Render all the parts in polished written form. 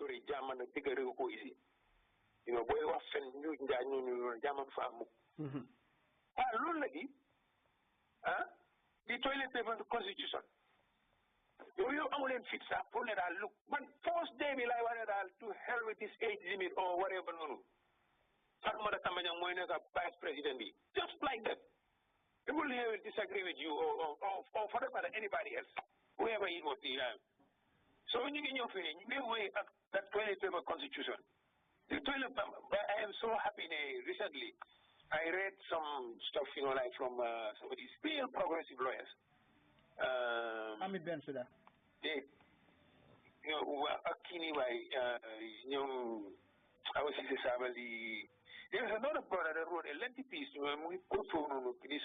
sorry, German, the bigger easy. You know, boy, often you German farm. The toilet paper constitution. You only fix up, pull it out, look. But first day, will I want it all to hell with this age limit or whatever. No. Vice President, just like that. People here will disagree with you or for anybody else, whoever it was. So when you get your feeling, you give away that toilet paper constitution. The toilet paper, I am so happy recently. I read some stuff, you know, like from some of these real progressive lawyers. Amit Bensouda. They, you know, Akini, I was in the there's another brother that wrote a lengthy piece when we put for this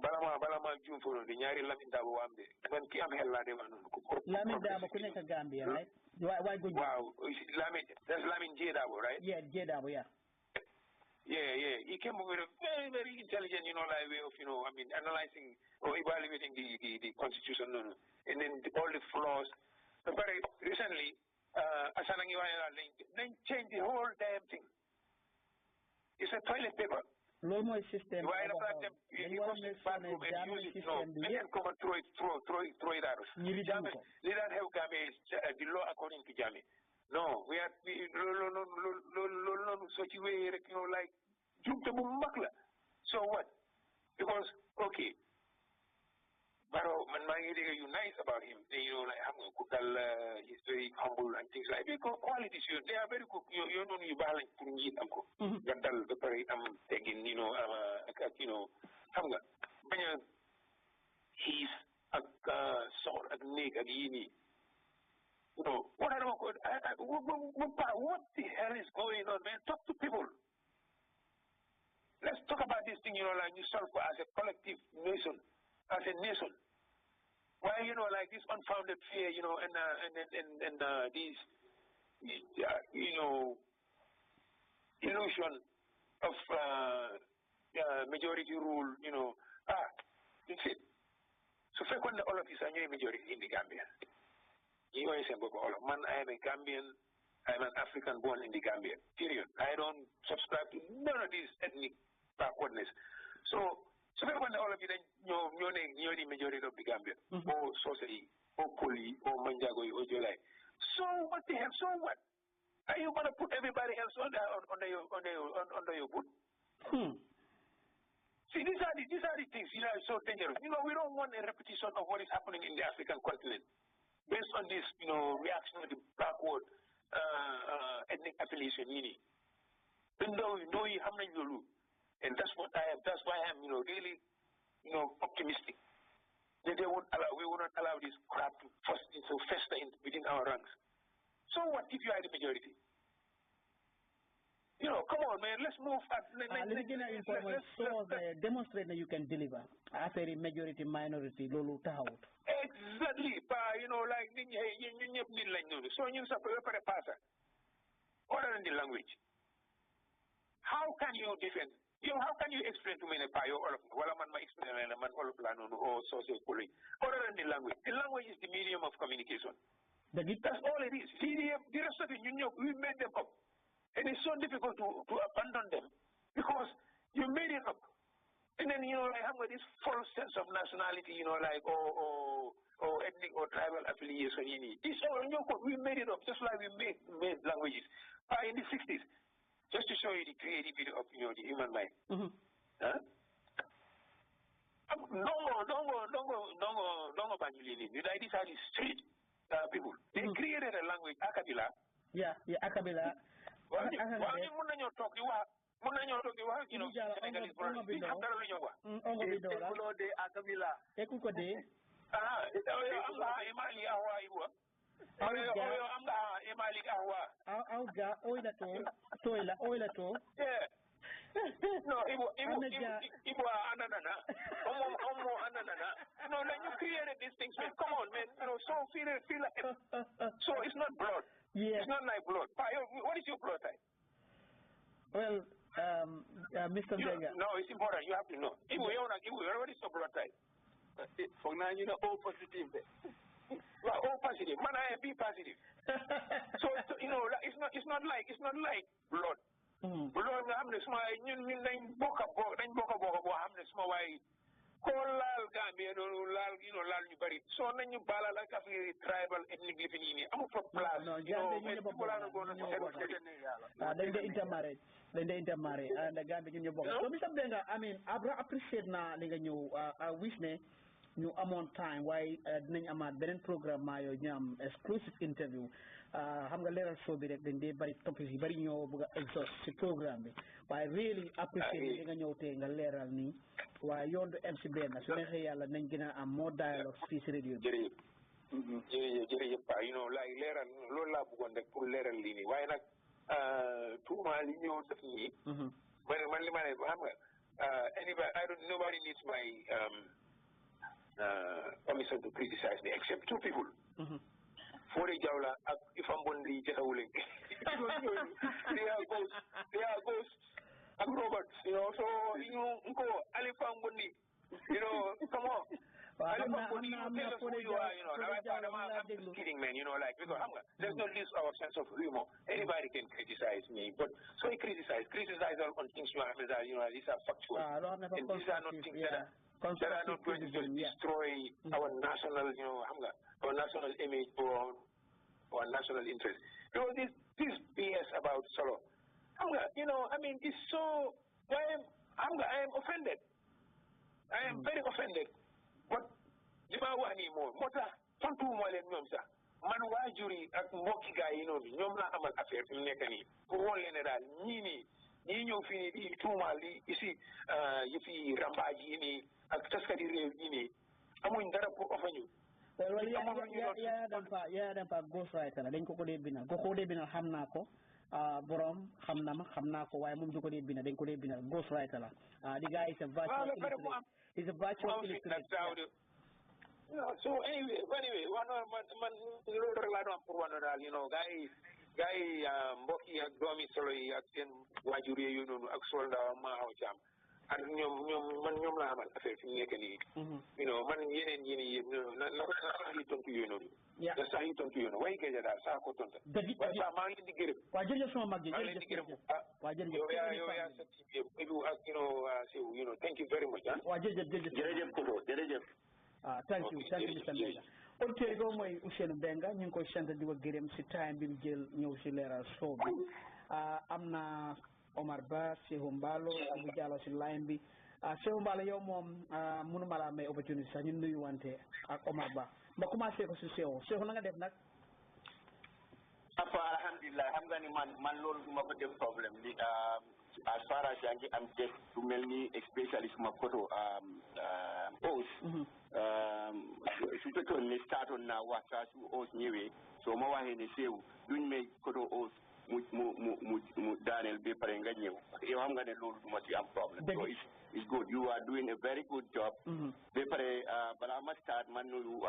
Balama June for the Nyari Lamindabo Amde. When Kiam Hell Lamindabo Kuneka Gambia, right? Why good? Wow, that's Lamin Jedabo, right? Yeah, Jedabo, yeah. Yeah. He came up with a very, very intelligent, you know, like way of, you know, I mean, analyzing or evaluating the constitution, and then all the flaws. But very recently, they changed the whole damn thing. It's a toilet paper. Normal system. Why the fact that you go to the bathroom and use it, no, they can come and throw it out. They don't have Jammeh, the law according to Jammeh. No, we are such a way, you know, like so what? Because okay, but you nice about him. You know, like he's very humble and things like that. Because qualities, they are very good. You know, you balance things. Taking, you know, he's a sort of nigga. You know, what the hell is going on, man? Talk to people. Let's talk about this thing, you know, like you solve as a collective nation, as a nation. Why, you know, like this unfounded fear, you know, and these, you know, illusion of majority rule, you know, that's it. So frequently all of these are new majority in the Gambia. You know, man, I am a Gambian, I am an African born in the Gambia, period. I don't subscribe to none of these ethnic backwardness. So frequently all of you, you're the majority of the Gambia, or Sosei, or Poli, or Manjagoi, or Jolai. So what the hell, so what? Are you going to put everybody else under your boot? See, these are the things, you know, so dangerous. You know, we don't want a repetition of what is happening in the African continent. Based on this, you know, reaction to the backward ethnic affiliation, even though we know you have no, and that's why I'm, you know, really, you know, optimistic that we will not allow this crap to fester within our ranks. So what if you are the majority? You know, come on, man, let's move. Demonstrate that you can deliver as a majority minority. Exactly, you know, like, so you separate passer. Other than the language. How can you defend? How can you explain to me in a payo or explain or socio-political? Other than the language. The language is the medium of communication. That's all it is. See, the rest of it, we made them up. And it's so difficult to abandon them because you made it up. And then, you know, like have this false sense of nationality, you know, like, or ethnic or tribal affiliation. It's all in your code. We made it up just like we made languages. In the 60s, just to show you the creativity of, you know, the human mind. Huh? Don't go Banjulini. These are the street people. They created a language, Akabila. Yeah, Akabila. No, Ibo ananana. No, then you created these things, man. Come on, man. You know, so feel like it. So it's not blood. Yeah. It's not like blood. What is your blood type? Well, Mr. Vega. No, it's important. You have to know. Ibo, what is your blood type? For now, you know, O positive. Oh, positive. Man, I be positive. So it's not like blood. Blood nga xam ne suma ñun dañ bokk a boo xam ne suma waay koo laal Gambie doonu laal laal ñu bari soo nañu baalal ak affaire tribal ethnique li fi nii amul fa place. non Gambie ñu ñëpp dañ dee intermarry and Gambie ñun ñu bokk. So Mr. Benga, I mean appreciate naa li nga ñëw I wish ne ñu amoon time waaye dinañ amaat beneen programme maa yoo ñu am exclusive interview xam nga leeral show bi rek dañ dee bari topics yi bari ñoo bëgg a exhaust si programme bi waaye really appreciate li nga ñëw tey nga leeral nii waaye yoon du MC benn su neexee yàlla nañ gën a am more dialogue fii si radio bi. jërëjëf pa like leeral loolu laa bëggoon rek pour leeral lii nii waaye nag tuuma li ñëw def nii man li ma ne xam nga nobody needs my permission to criticize me except two people. Fore Jawla ak Ifambondi Jetawuling. They are ghosts and robots, so Unko Ali Fambondi, come on. Ali Fambondi, tell us who you are, I'm kidding, man, because let's not lose our sense of humor. Anybody can criticize me, but so he criticize on things these are factual. And these are not things that are not going to just destroy our national, our national image or our national interest. This BS about Solo, it's so. I am offended. I am very offended. But Jimawani more. Mota Tontu Mole Nomsa. Man Wajuri at Moki guy, Nomla Amal affair in Nekani. For one general, Nini. Ninyo fini tumali isi yifi rambaji ini taskati rew ini amuñ dara pour ofañu ya dan pa ghostwriter la dañ ko dee bina xam naa ko borom xam na ma xam naa ko waaye moom du ko dee bina dañ ko dee bina ghostwriter la the guy is a virtual illustrator. So anyway one man loolu rek laa doon pour wane daal guy mbokk yi ak doomi solo yi ak seen waajur yooyu noonu ak solda maa xaw ci am ak ñoom laa amal affaire fi mu nekk nii man yeneen yëpp na sax yi tontu yooyu noonu na sax yi tontu yooyu noonu way géej daal saa ko tontu waaye sax maa ngi leen di gërëm waa jërëjëf sama mag ji maa ngi leen di gërëm yow yaa sa team ak thank you very much waa jërëjëf Kobo jërëjëf thank you Mr. Mbenga auditeur yi boobu mooy Ousseynou Mbenga ñu ngi koy sant di ko gërëm si time bi mu jël ñëw si leeral show bi am na Omar Ba Sehu Mbalo Abu Jallow si line bi Sehu Mbalo yow moom mënuma laa may opportunité sax ñu nuyu wante ak Omar Ba ma commencé ko si Sehu na nga def nag alhamdulillah xam nga ni man loolu du ma ko def problème li as far as yaa ngi am guest bu mel ni especially suma koto os su fekkoon ne startoon naa wax saa su os ñëwee soo ma waxee ne Seew duñ may koto os mu daaneel ba pare nga ñëw yow xam nga ne loolu du ma ci am problème so it's good you are doing a very good job ba pare balaa ma start man nuyu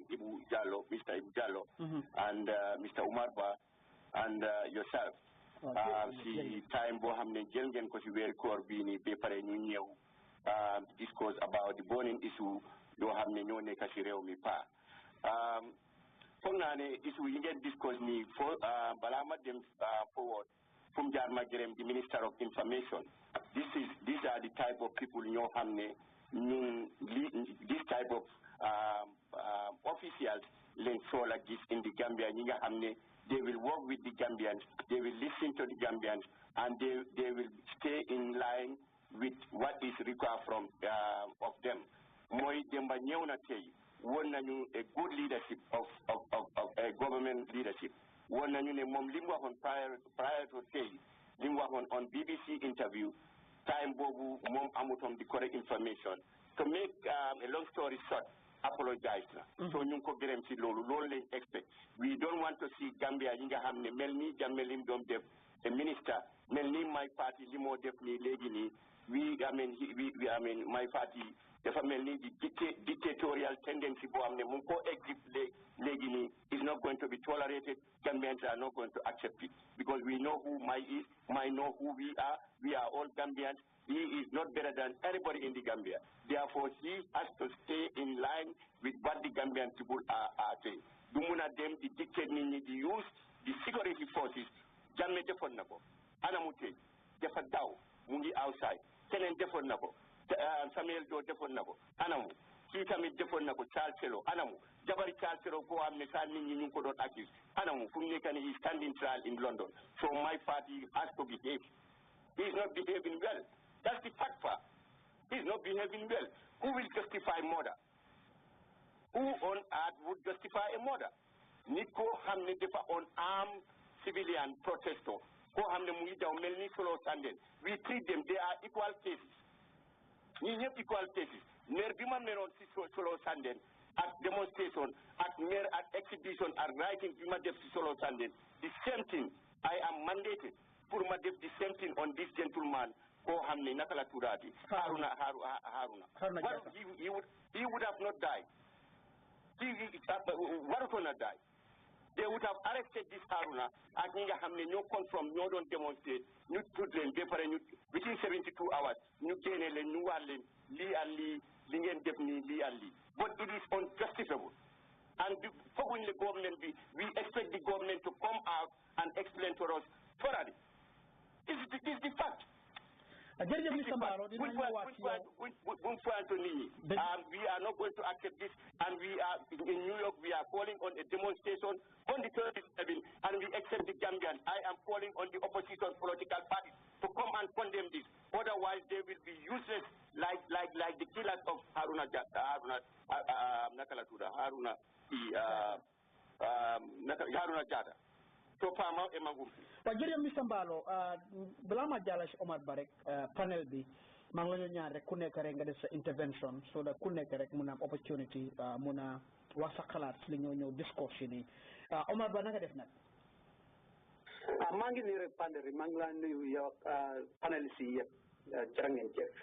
Ibu Jallow Mr. Ibu Jallow and Mr. Umar Ba and yourself si time boo xam ne jël ngeen ko si weer koor bii nii ba pare ñu ñëw discuss about the burning issue yoo xam ne ñoo nekk si réew mi foog naa ne issue yi ngeen discuss nii balaa ma dem forward fu mu jaar ma gërëm di Minister of Information these are the type of people ñoo xam ne ñun this type of officials leen soxla gis in the Gambia ñi nga xam ne they will work with the Gambians, they will listen to the Gambians, and they will stay in line with what is required from of them. Moy demba ñew na tay won nañu a good leadership of government leadership. Won nañu ne mom lim waxon prior to tay lim waxon on BBC interview time bobu mom amutom the correct information. To make a long story short, apologize la so ñu ko gërëm ci loolu lañ expect we don't want to see Gambia yi nga xam ne mel ni Jammeh lim doom def a minister mel ni my party li moo def nii léegi nii I mean my party dafa mel ni di dictatorial tendency boo xam ne mu ngi ko exist léegi nii is not going to be tolerated. Gambians are not going to accept it because we know who my is know who we are all Gambians he is not better than anybody in the Gambia. Therefore, he has to stay in line with what the Gambian people are saying. Dumuna dem the dictate ni the use the security forces. Jammeh defon nako. Anamute defa daw mungi outside. Kenen defon nako. Samuel Do defon nako. Anamu. Kii tamit defoon na ko Charles Selo anamu jabari Charles Selo koo xam ne saa nit ñi ñu ko doon accuse anamu fu mu nekk nii he is standing trial in London. So my party has to behave. He is not behaving well. That's the fact. He is not behaving well. Who will justify murder? Who on earth would justify a murder? Nit koo xam ne dafa unarmed civilian protester koo xam ne mu ngi daw mel ni solo sanden. We treat them, they are equal cases. ñi ñëpp equal cases. Mayor bi ma meroon si solo sanden at demonstration at mayor at exhibition at writing bi ma def si solo sanden the same thing I am mandated pour ma def the same thing on this gentleman koo xam ne naka la tuddaati Haruna well he would have not died he warutoon na die. They would have arrested this Haruna ak ñi nga xam ne ñoo come from ñoo doon demonstrate ñu tudd leen ba pare ñu within 72 hours ñu génne leen ñu wax leen lii ak lii li ngeen def nii lii ak lii but it is unjustifiable and fooguñ le government bi we expect the government to come out and explain to us thoroughly. This is the fact. jërëjëf Mr. Barrow dinañ ñëwaat ci yow. We are not going to accept this, and we are in New York. We are calling on a demonstration on the 27th, and we accept the Gambians. I am calling on the opposition political parties to come and condemn this. Otherwise, they will be useless, like the killers of Haruna Jada. So Pama Emagum. Jërëjëf Mr. Mballo balaa ma jàll si Omar Ba rek panel bi maa ngi la ñaan rek ku nekk rek nga def sa intervention so that ku nekk rek mun a am opportunity mun a wax sa xalaat si li ñëw discours yi Omar Ba naka def nag. maa ngi nuyu rek panel bi maa ngi laa nuyu yow paneliste yi yëpp jërë ngeen jëf.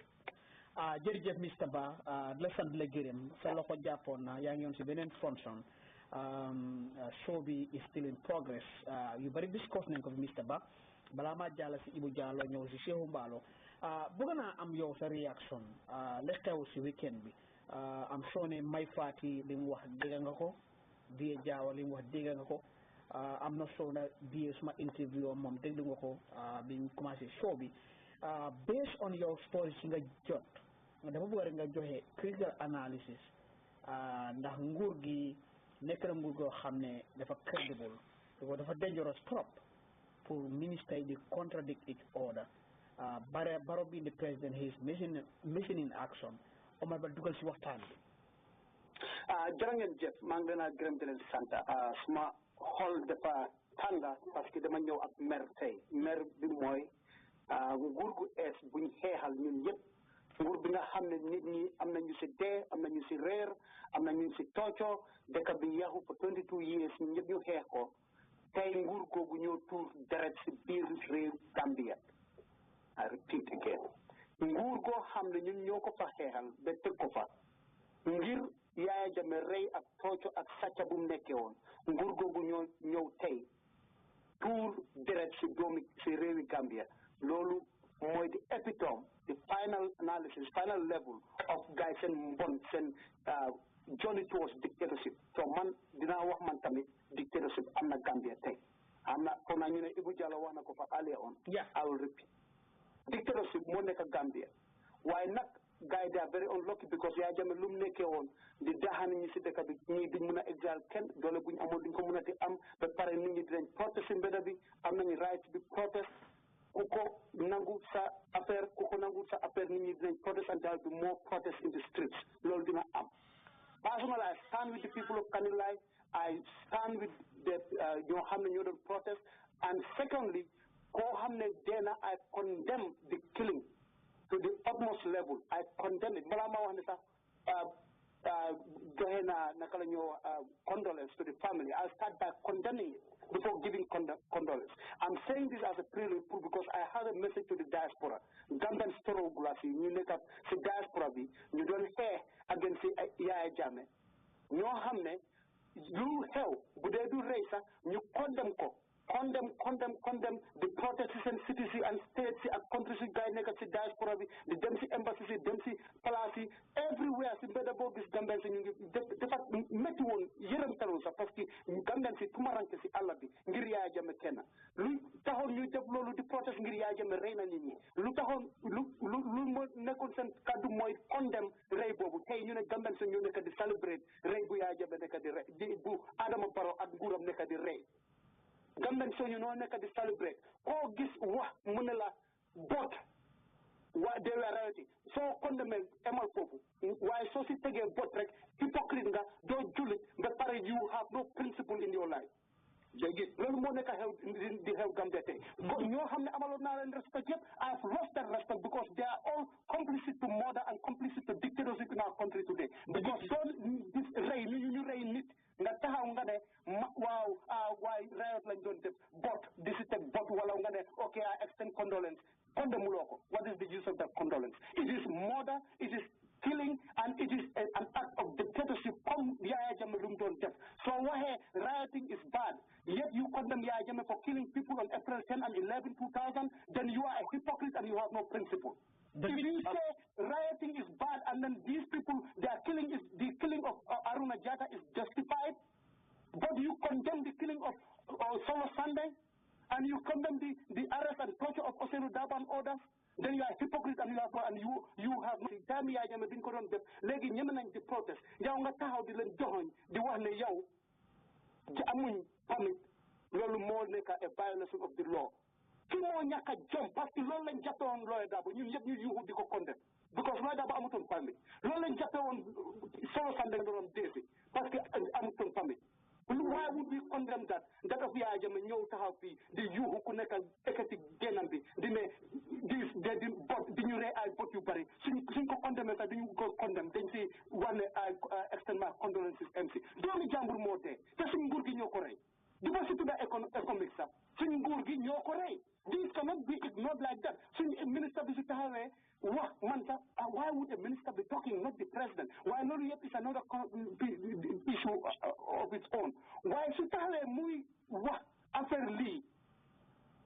jërëjëf Mr. Ba la sant la gërëm sa loxo jàppoon na yaa ngi yoon si beneen fonction. Show bi is still in progress yu bari discuss nañ ko fi Mr. Ba balaa maa jàll si Ibu Jallow ñëw si Cheikh Mballo bëgg naa am yow sa réaction la xew si weekend bi am soo ne Mai Fatty li mu wax dégg nga ko Diye Jawo li mu wax dégg nga ko am na soo na Diye suma interview moom déglu nga ko bi ñu commencé show bi based on your story si nga jot dafa bëgg rek nga joxe critical analysis ndax nguur gi nekk na nguur goo xam ne dafa credible dafa dangerous trop pour ministre yi di contradict each other Barrow being the president he is missing in action Omar Ba dugal si waxtaan bi. jërë ngeen jëf maa ngi leen a gërëm di leen sant suma xol dafa tànga parce que dama ñëw ak mer tey mer bi mooy nguur gu ees buñ xeexal ñun yëpp nguur bi nga xam ne nit ñi am na ñu si dee am na ñu si réer am na ñu si toocoo dëkk bi yàqu for 22 years ñun ñëpp ñu xeex ko tey nguur googu ñoo tuur deret si biir réew Gambia I repeat again nguur goo xam ne ñun ñoo ko fa xeexal ba tëg ko fa ngir Yahya Jammeh rey ak tooco ak sàcca bu mu nekkee woon nguur googu ñoo ñëw tey tuur deret si doomi si réewi Gambia loolu mooy the epitome the final analysis final level of guys seen mbon seen journey towards dictatorship so man dinaa wax man tamit dictatorship am na Gambia tey am na foog naa ñu ne Ibu Jallow wax na ko fa earlier on I will repeat dictatorship moo nekk Gambia waaye nag gars yi they are very unlucky because Yahya Jammeh lu mu nekkee woon di daaxaani ñi si dëkk bi ñii duñ mun a exal kenn doole buñ amoon duñ ko mun a ti am ba pare nit ñi dinañ protest si mbedd bi am nañu right bi protest ku ko nangu sa affaire nit ñi dinañ protest and there will be more protest in the streets loolu dina am. Personally, I stand with the people of Kanilai. I stand with the ñoo xam ne ñoo doon protest and secondly koo xam ne deena I condemn the killing to the utmost level. I condemn it. Balaa maa wax ne sax joxe naa naka la ñoo condolence to the family. I'll start by condemning it before giving condolence. I'm saying this as a prelude because I have a message to the diaspora. Gambian Storo Gulasi, ñu nekk si diaspora bi ñu doon xeex against Yahya Jammeh ñoo xam ne lu xew bu dee du rey sax ñu condemn ko condemn the protests and cities and states and countries guy nekk si diaspora bi di dem si embassy si dem si place yi everywhere si mbedd boo gis Gambien si ñu ngi dafa métti woon yërëmtalu sax parce que Gambien si tumaranke si àll bi ngir Yahya Jammeh kenn lu taxoon ñu def loolu di protest ngir Yahya Jammeh rey na nit ñi lu taxoon lu ma nekkoon seen kaddu mooy condemn rey boobu tey ñu ne Gambien si ñoo nekk di celebrate rey bu Yahya Jammeh nekk di rey bu Adama Barrow ak nguuram nekk di rey Gambien si ñu noo nekk di celebrate koo gis wax mu ne la bot they were rioting soo condamné emal foofu waaye soo si tegee bot rek hypocrite nga doo jullit ba pare you have no principle in your life léegi loolu moo nekk xew di xew Gambia tey ñoo xam ne amaloon naa leen respect yëpp I have lost that respect because they are all complicit to murder and complicit to dictatorship in our country today because doon gis rey ñu rey nit nga taxaw nga ne waaw waaye riot lañ doon def bot di si teg bot wala nga ne okay I extend condolence condemnuloo ko what is the use of that condolence it is murder it is killing and it is an act of dictatorship comme Yahya Jammeh lu mu doon def soo waxee rioting is bad yet you condemn Yahya Jammeh for killing people on April 10 and 11 2000 then you are a hypocrite and you have no principle if you say rioting is bad and then these people the killing of Aruna Jatta is justified but you condemn the killing of Solo Sunday and you condemn the arrest and torture of Ousainou Darboe and others then you are a hypocrite and you have no time Yahya Jammeh bi ñu ko doon def léegi ñeme nañ di protest yow nga taxaw di leen joxoñ di wax ne yow ci amuñ permit loolu moo nekk a violation of the law ki moo ñàkk a jom parce que loolu lañ jàppe woon Lawyer Darboe ñun yëpp ñu yuuxu di ko condemn because Lawyer Darboe amutoon permit loolu lañ jàppe woon Solo Sunday nga doon déesi parce que amutoon permit why would we condemn that of Yahya Jammeh ñëw taxaw fii di yuuxu ku nekk ekkati génnam bi di ne di bot di ñu rey ay bot yu bëri suñ ko condamné sax duñu ko condamné dañ si wane ay extrêmement condolences MC doomi jàmbur moo dee te suñ nguur gi ñoo ko rey du ma si tudda économique sax suñ nguur gi ñoo ko rey this cannot be ignored like that suñ ministre bi si taxawee wax man sax why would a minister be talking not the president waaye loolu yëpp is another issue of its own waaye su taxawee muy wax affaire lii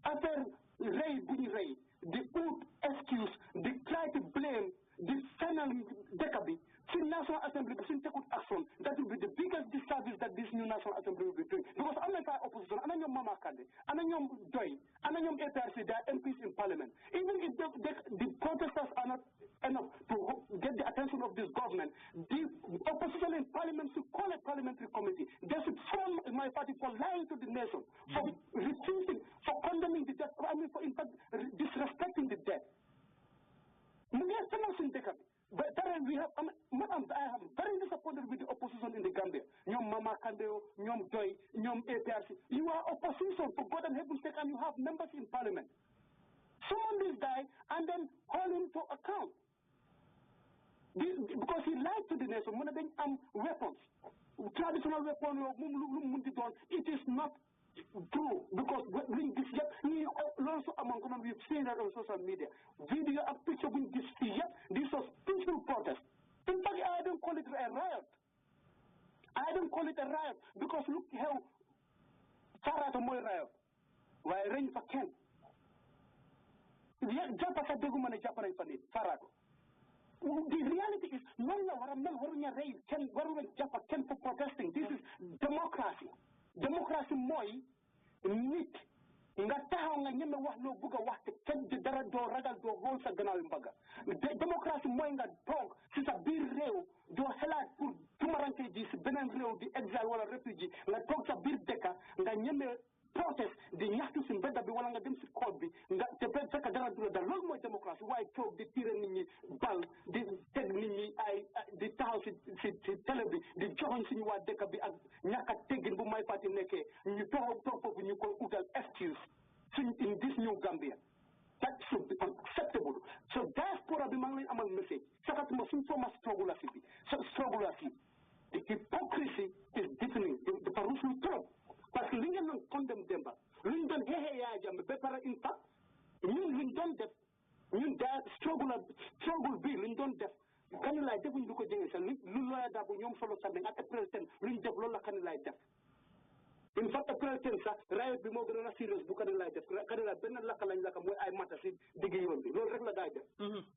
affaire rey bu ñu rey di ut excuse di try to blame di fenal dëkk bi si National Assembly bi suñ tekut action that will be the biggest disservice that this new National Assembly will be doing because am na fa opposition ana ñoom Mama Kandeh ana ñoom Doy ana ñoom APRC they are MPs in Parliament even if the protesters are not enough to get the attention of this government the opposition in Parliament should call a parliamentary committee they should form my party for lying to the nation for refusing for condemning the death I mean for in fact disrespecting the death mu ngi sama suñ dëkk bi but then I am very disappointed with the opposition in the Gambia. Nyom Mama Kandeh, Nyom Doy, Nyom APRC. You are opposition for God and heaven's sake and you have members in Parliament. Summon this guy and then call him to account. Because he lied to the nation. When they weapons, traditional weapons, it is not true because also among them we've seen that on social media. Video and picture with this these are peaceful protest. In fact, I don't call it a riot. I don't call it a riot because look how far out of my riot. Why rain for Ken? Japa Degumana Japan Farago. The reality is no Japa Ken for protesting. This is democracy. Democracy moy nit nga taxaw nga ñeme wax loo bëgg a wax te kenn di dara doo ragal doo xool sa gannaaw mbaga démocratie mooy nga toog si sa biir réew doo xalaat pour tumaranke ji si beneen réew di exil wala réfugié nga toog sa biir dëkka nga ñeme protest di ñaxtu si mbedda bi wala nga dem si code bi nga te fekk dara du la dal loolu mooy démocratie waaye toog di tiire nit ñi bal di teg nit ñi ay di taxaw si télé bi di joxoñ suñu waa dëkk bi ak ñàkk a teggin bu may parti nekkee ñu toog foofu ñu koy utal excuse suñ in this new Gambia that should be unacceptable so diaspora bi maa ngi leen amal message sakatuma suñ forma struggle la si bi struggle la si the hypocrisy is deafening dafa rusul trop parce que li ngeen doon condemn demba luñ doon xeexee Yahya Jammeh ba pare in fact ñun luñ doon def ñun daa struggle bi luñ doon def kañ laay defuñ lu ko jege sax lu Lawyer Darboe ñoom Solo Sunday ak April 10 luñ def loolu la kañ laay def in fact april tensa riot bi mo gëna serious bu kadala def kadala ben lakka lañ lakka moy ay mata ci digg yoon bi loolu rek la daay def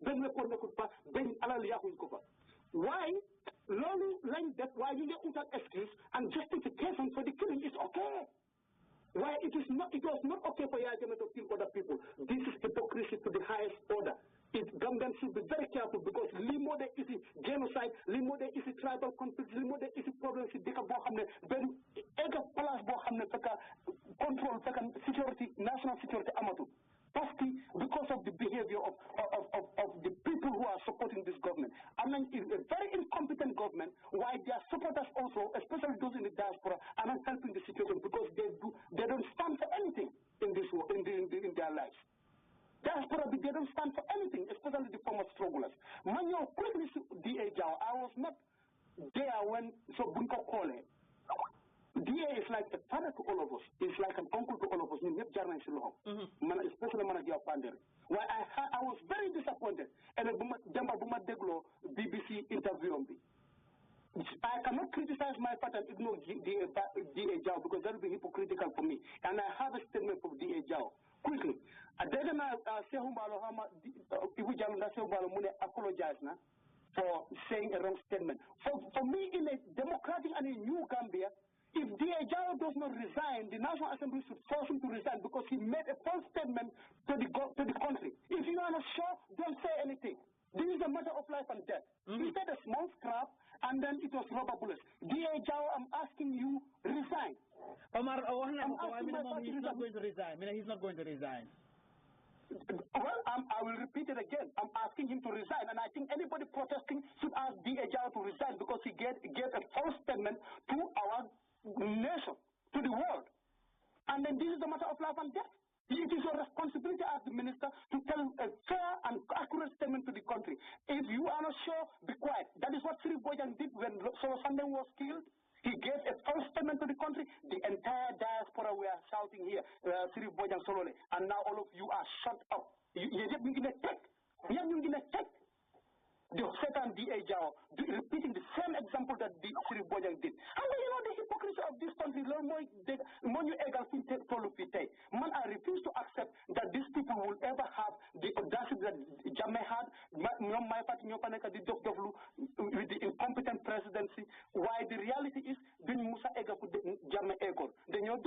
ben ko nekul pa ben alal yaxuñ ko fa why loolu lañ def why ñu ngi utal excuse and justification for the killing is okay. Why it was not okay for Yahya Jammeh to kill other people. This is hypocrisy to the highest order. Gambians should be very careful because limode is genocide, limode is tribal conflict, limode is problems in deka bo xamne ben ega place bo xamne feka control feka security, national security amatu. Firstly, because of the behavior of the people who are supporting this government. I mean, it's a very incompetent government, why their supporters also, especially those in the diaspora, are not helping the situation because they don't stand for anything in this in their lives. Diaspora, they don't stand for anything, especially the former strugglers. Manuel, quickly, I was not there when so Bunko Kole. DA is like a father to all of us. It's like an uncle to all of us. Especially why I was very disappointed. And Jamba Buma Deglo BBC interview on me. I cannot criticize my father and ignore DA Jao because that will be hypocritical for me. And I have a statement from DA Jao. Quickly. I didn't apologize for saying a wrong statement. For me, in a democratic and a new Gambia, if DA Jao does not resign, the National Assembly should force him to resign because he made a false statement to the country. If you are not sure, don't say anything. This is a matter of life and death. He said a small scrap, and then it was rubber bullets. DA Jao, I'm asking you, resign. Omar, he's not going to resign. He's not going to resign. Well, I will repeat it again. I'm asking him to resign, and I think anybody protesting should ask DA Jao to resign because he gave a false statement to our nation, to the world. And then this is a matter of life and death. It is your responsibility as the minister to tell a fair and accurate statement to the country. If you are not sure, be quiet. That is what Sri Bojan did when Solo Sunday was killed. He gave a false statement to the country. The entire diaspora were shouting here, Sri Bojan Solone. And now all of you are shut up. You're going to take. The second DA Jao, repeating the same example that the Sri Bojan did. And you know the hypocrisy of this country, man, I refuse to accept that these people will ever have the audacity that Jammeh had, with the incompetent presidency, why the reality is, Ben Musa Ega Jammeh Egor. Then you a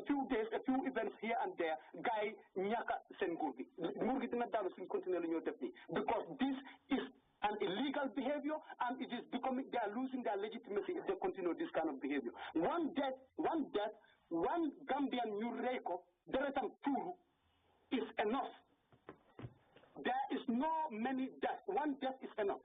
few days, a few events here and there, Guy Nyaka Sengurgi. Because this is an illegal behavior, and it is becoming, they are losing their legitimacy if they continue this kind of behavior. One death, one Gambian new record, Deretan Turu, is enough. There is no many deaths. One death is enough.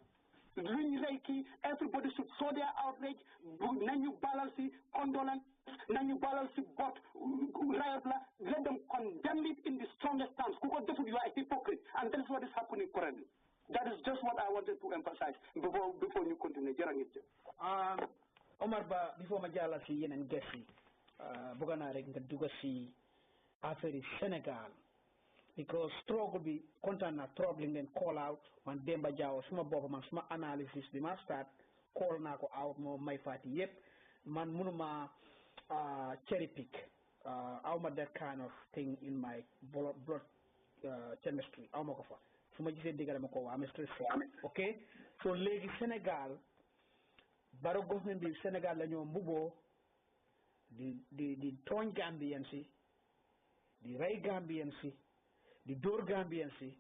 Everybody should show their outrage, Nanyu Balansi, condolence, Nanyu Balansi, but let them condemn it in the strongest terms. You are a hypocrite, and that is what is happening currently. That is just what I wanted to emphasize before you continue. Omar Ba, before Majala si yen and Gessi, Bugana rek nga duga si affaire Senegal because struggle be content na troubling then call out on Demba Jaw suma bopp man suma analysis bi ma start call na ko out mo may fati yep man munuma cherry pick awma that kind of thing in my blood chemistry awma ko fa suma gisee digale mako wa am stress okay so legi Senegal baro government bi Senegal la ñoo mbubo di tooñ Gambian si di rey Gambian si di dóor Gambian si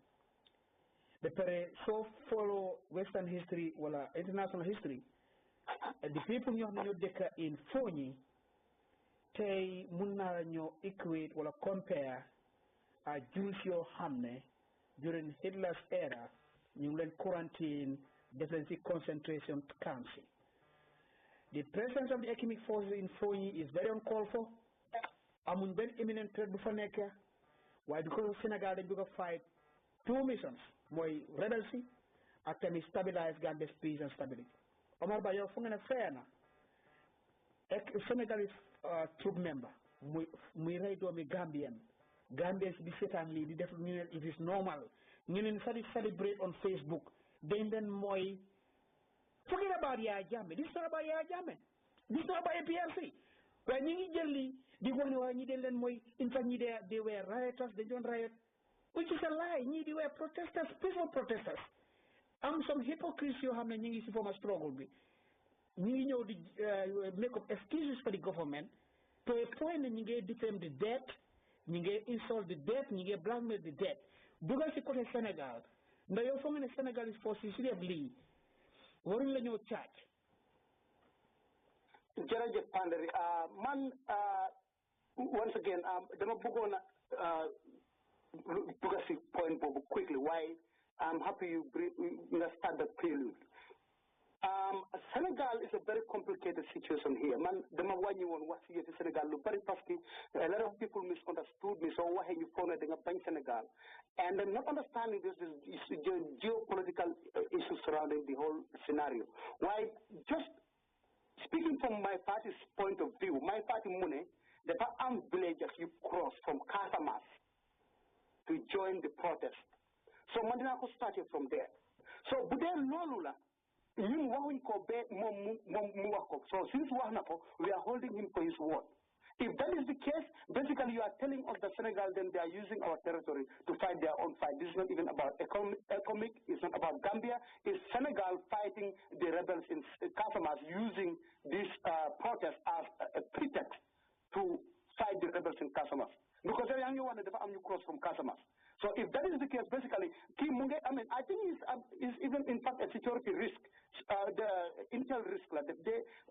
ba pare so follow western history wala international history the people ñoo xam ne ñoo dëkk in Fonyi tey mun naa ñoo equate wala compare a Jews yoo xam ne during Hitler's era ñu ngi leen quarantine def leen si concentration camps. The presence of the economic forces in Fonyi is very uncalled for. Amuñ benn imminent threat bu fa nekk waaye because of Sénégal dañ bëgg a fight two missions mooy rebel si ak tamit stabilize Gambia's peace and stability. Omar Ba yow fu nga ne fair na Senegalese troop member muy rey doomi Gambian si di seetaan lii di def ñu ne it is normal ñu ne celebrate on Facebook dañ leen mooy forget about Yahya Jammeh. This is not about Yahya Jammeh. This is not about APRC. waaye ñi ngi jël lii di wax ne waaye ñi den leen mooy in fact ñi they were rioters dañ doon riot which is a lie ñii di were protesters peaceful protesters am some hypocrisy yoo xam ne ñi ngi si former struggle bi ñi ngi ñëw di make up excuses for the government to a point ne ñi ngi defame the dead ñi ngi insult the dead ñi ngi blackmail the dead dugal si côté Sénégal ndax yow foog nga ne Sénégalese force yi si def lii waruñ la ñëw caaj. jërëjëf Panderi man once again dama bëggoon a dugg si point boobu quickly waaye I'm happy you start the prelude. Senegal is a very complicated situation here. Man, dama wàññi woon wax si yëfi Senegal lu bari parce que a lot of people misunderstood me. So waxee ñu foog ne da nga bañ Senegal, and then not understanding this geopolitical issues surrounding the whole scenario. Why? Just speaking from my party's point of view, my party Mune, the armed villagers you cross from Casamas to join the protest. So Mandina ko started from there. So bu dee loolu la ñun waxuñ ko ba moom mu wax ko. So since wax na ko, we are holding him for his word. If that is the case, basically you are telling us that Senegal then they are using our territory to fight their own fight. This is not even about economic, it's not about Gambia. It's Senegal fighting the rebels in Casamas using this protest as a pretext to fight the rebels in Casamas. Because every young one you cross from Casamas. So if that is the case, basically, I think it's even in fact a security risk, the intel risk.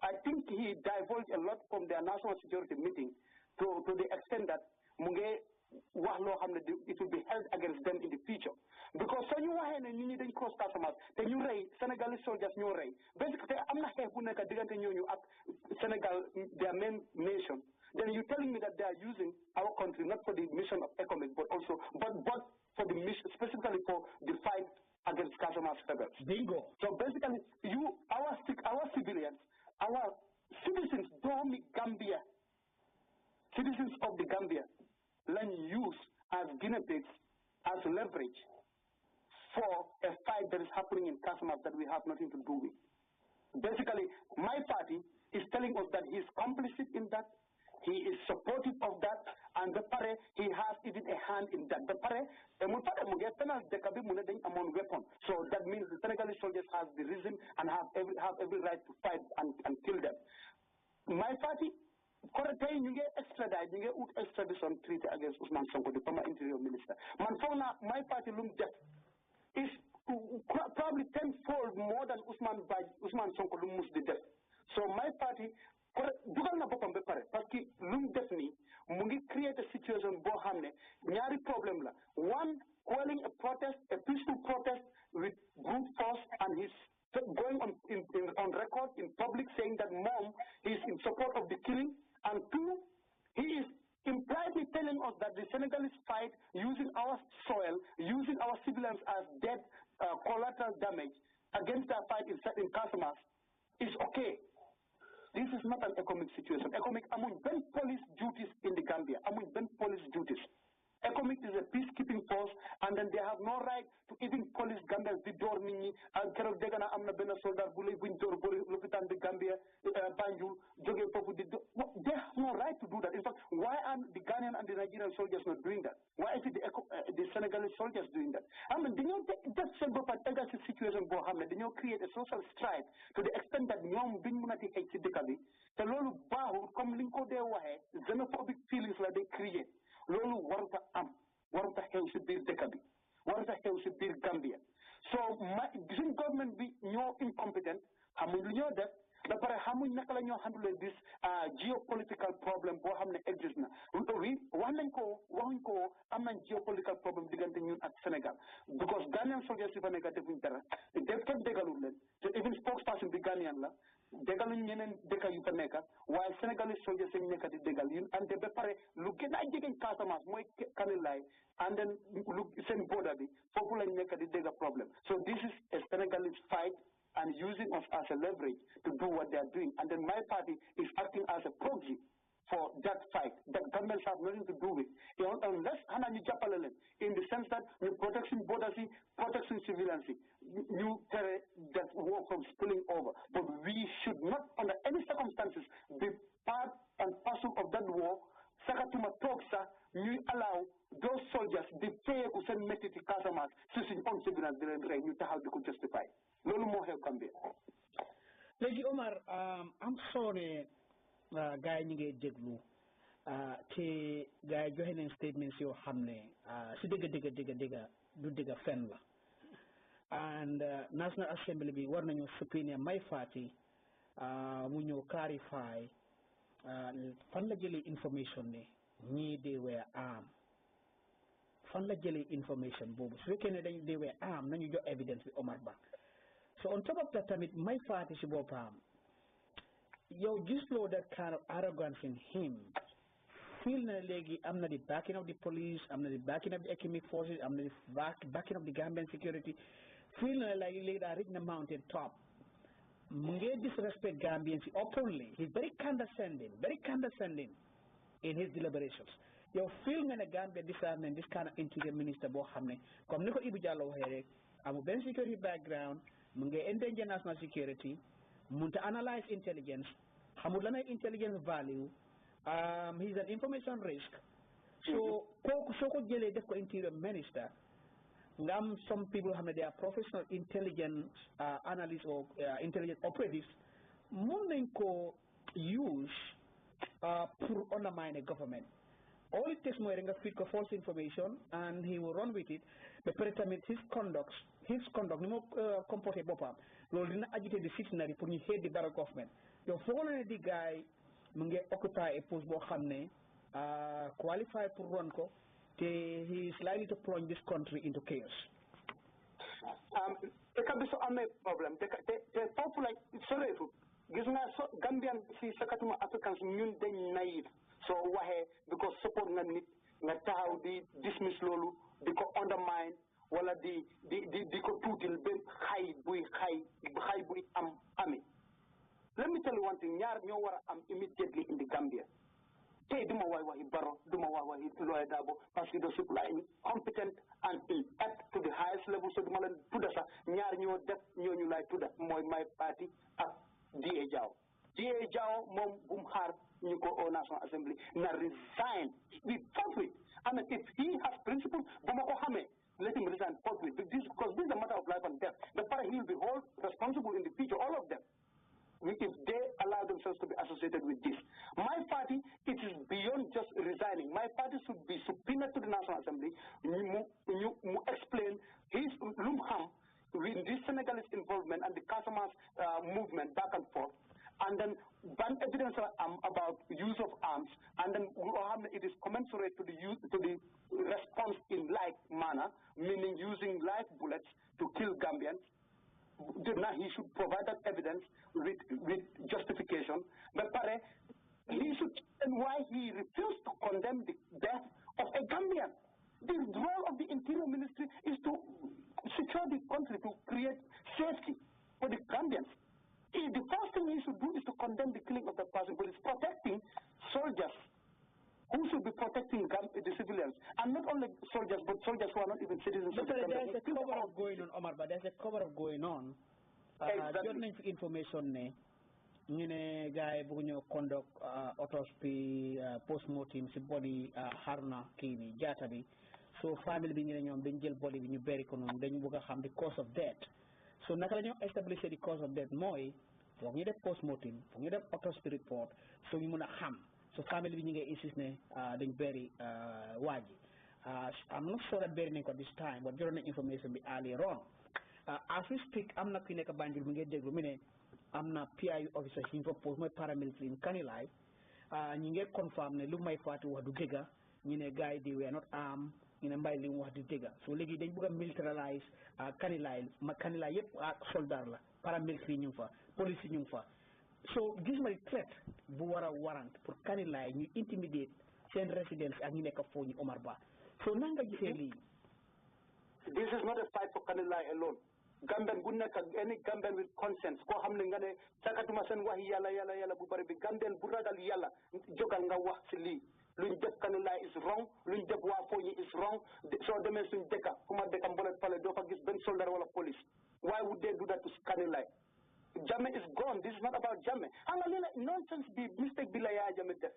I think he divulged a lot from their national security meeting to the extent that it will be held against them in the future. Because when you need to cross Casamas, then you raid Senegalese soldiers, you raid. Basically, I'm not here Senegal, their main nation. Then you're telling me that they are using our country not for the mission of economic, but for the mission, specifically for the fight against Casamas rebels. Bingo. So basically, our civilians, our citizens, Gambia, citizens of the Gambia, learn use as guinea pigs, as leverage for a fight that is happening in Casamas that we have nothing to do with. Basically, my party is telling us that he is complicit in that. He is supportive of that, and he has even a hand in that. Among weapon. So that means the Senegalese soldiers have the reason and have every right to fight and kill them. My party, extradition treaty against Usman Sonko, the former interior minister. My party is probably tenfold more than Usman Sonko the death. So my party dugal na boppam ba pare parce que lu mu def nii mu ngi create a situation boo xam ne ñaari problème la. One, calling a protest, a peaceful protest with brute force, and he's going on record in public saying that he is in support of the killing. And two, he is impliedly telling us that the Senegalese fight using our soil, using our civilians as dead collateral damage against their fight in Casamas is okay. This is not an economic situation. Among police duties in the Gambia, police duties. Economic is a peacekeeping force, and then they have no right to even police Gambia the door nini and Kerok Degana Amna Bena Soldier Buli Winter Lupitan the Gambia Banjul Joge Popu. They have no right to do that. In fact, why are the Ghanaian and the Nigerian soldiers not doing that? Why is it the Senegalese soldiers doing that? That's a situation they create a social strife to the extent that young Binmunati hate Sidikabi, the Lulu Bahu come linko their way, xenophobic feelings like they create. Lolu warta xew ci biir dëkk bi warta xew ci biir Gambia. So suñ government bi ñoo incompetent, xamuñ lu ñoo def ba pare xamuñ naka la ñoo handle this geopolitical problem boo xam ne existe na. waxuñ ko am nañ geopolitical problem diggante ñun ak Sénégal because Ghanaian soldiers yi fa nekk defuñ dara def kenn déggalul leen te even spokesperson bi Ghanaian la déggaluñ ñeneen dëkk yu fa nekk waaye Sénégalese soldiers yi nekk di déggal yun ante ba pare lu gën a jegeñ Casamance mooy Kanilaay and then lu seen border bi foofu lañ nekk di dégga problem. So this is a Senegalese fight and using us as a leverage to do what they are doing. And then my party is acting as a proxy for that fight that governments have nothing to do with. Unless in the sense that you protection borders, protection civilians, you that war from spilling over. But we should not, under any circumstances, be part and toog sax ñuy allow those soldiers di fayeeku seen métti ci Casamance si suñ on surveillance di leen rey ñu taxaw di ko justify loolu moo xew Gambia. léegi Omar am soone gars yi ñu ngi déglu te gars yi joxe nañ statements yoo xam ne si dëgg du dëgg fen la and National Assembly bi war nañu subpoena Mai Fatty mu ñëw clarify fan la jëlee information ne ñii they were armed fan la jëlee information boobu su fekkee ne they were armed nañu jox evidence bi Omar Ba so on top of that tamit Mai Fatty si boppam yow gisloo that kind of arrogance in him feel na léegi am na the backing of the police am na the backing of the economic forces am na the backing of the Gambian security feel na léegi daa reach na mountain top mu ngi disrespect Gambians openly. He's very condescending in his deliberations. Yow feel nga ne Gambia disarmament this kind of interior minister boo xam ne comme ni ko Ibu Jallow waxee rek amul benn security background mu ngi endanger national security munta analyse intelligence xamul lan ay intelligence value he's an information risk so kooku soo ko jëlee def ko interior minister nga am some people xam ne they are professional intelligence analysts or intelligence operatives mun nañ ko use pour undermine a government. All it takes mooy nga feed ko false information and he will run with it ba pare tamit his conduct ni mo comporté boppam loolu dina agiter the citizenry pour ñu head the Barrow government yow foog na ne di guy mu ngi occupy a post boo xam ne qualified pour run ko te he is likely to plunge this country into chaos. Dëkk bi su amee problème te foofu la soreetu gis nga Gambian si sakatuma Africans ñun dañ naïf soo waxee because support nga nit nga taxaw di dismiss loolu di ko undermine wala di ko tuutil ba xay buy ami. Let me tell you one thing ñaar ñoo war a am immediately in the Gambia. Tey duma waxi Barrow duma waxi Lawyer Darboe parce que de supply competent and inept to the highest level so duma leen tudda sax ñaar ñoo def ñooñu lay tudda mooy Mai Fatty ak D.A. Jaw moom bu mu xaar ñu ko au National Assembly na resign be forthwith. I mean if he has principle bu ma ko xamee let him resign forthwith because this is a matter of life and death. The party he will be held responsible in the future, all of them. If they allow themselves to be associated with this. My party, it is beyond just resigning. My party should be subpoenaed to the National Assembly. You explain his lumham with this Senegalese involvement and the Casamance movement back and forth, and then ban evidence about use of arms, and then it is commensurate to the response in like manner, meaning using live bullets to kill Gambians. Now he should provide that evidence with justification. But he should, and why he refused to condemn the death of a Gambian. The role of the Interior Ministry is to secure the country, to create safety for the Gambians. The first thing he should do is to condemn the killing of that person, but it's protecting soldiers who should be protecting the civilians, and not only soldiers, but soldiers who are not even citizens of the country. There's a cover-up going on, Omar, but there's a cover-up going on. Jot nañ fi information ne ñu ne gars yi bëgg ñoo conduct autopsy post-mortem si body Haruna kii bi Jatta bi so famille bi ñu ne ñoom dañ jël body bi ñu bury ko noonu dañu bëgg a xam the cause of death so naka la ñoo establish the cause of death mooy foog ñu def post-mortem foog ñu def autopsy report so ñu mën a xam so family bi ñu ngi insist ne dañ bury waa ji I'm not sure that bury nañ ko this time but jotoon nañ information bi earlier on as we speak am na ku nekk Banjul mi ngi déglu mi ne am na PIU officer yi ñu fa post mooy paramilitary in Kanilai ñi ngi confirm ne lu Mai Fatty wax du dëgga ñu ne gars yi they were not armed ñu ne mbay li mu wax du dëgga so léegi dañ bëgg a militarize Kanilai yëpp soldat la paramilitary ñu ngi fa police ñu ngi fa so gis ma threat bu war a warrant pour Kanilai ñu intimidate seen residence ak ñu nekk foofu ñu Omar Ba so nan nga gisee lii. This is not a fight for Kanilai alone. Gambian bu nekk any Gambian with conscience koo xam ne nga ne sakatuma seen wax yàlla bu bari bi Gambian bu ragal yàlla jógal nga wax si lii luñ def Kanilai is wrong luñ def waa Fooñi is wrong soo demee suñ dëkka fu ma dëkka Mbolet Pale doo fa gis benn soldat wala police why would they do that to Kanilai? Jammeh is gone. This is not about Jammeh. Nonsense bi mistake bi la Yahya Jammeh def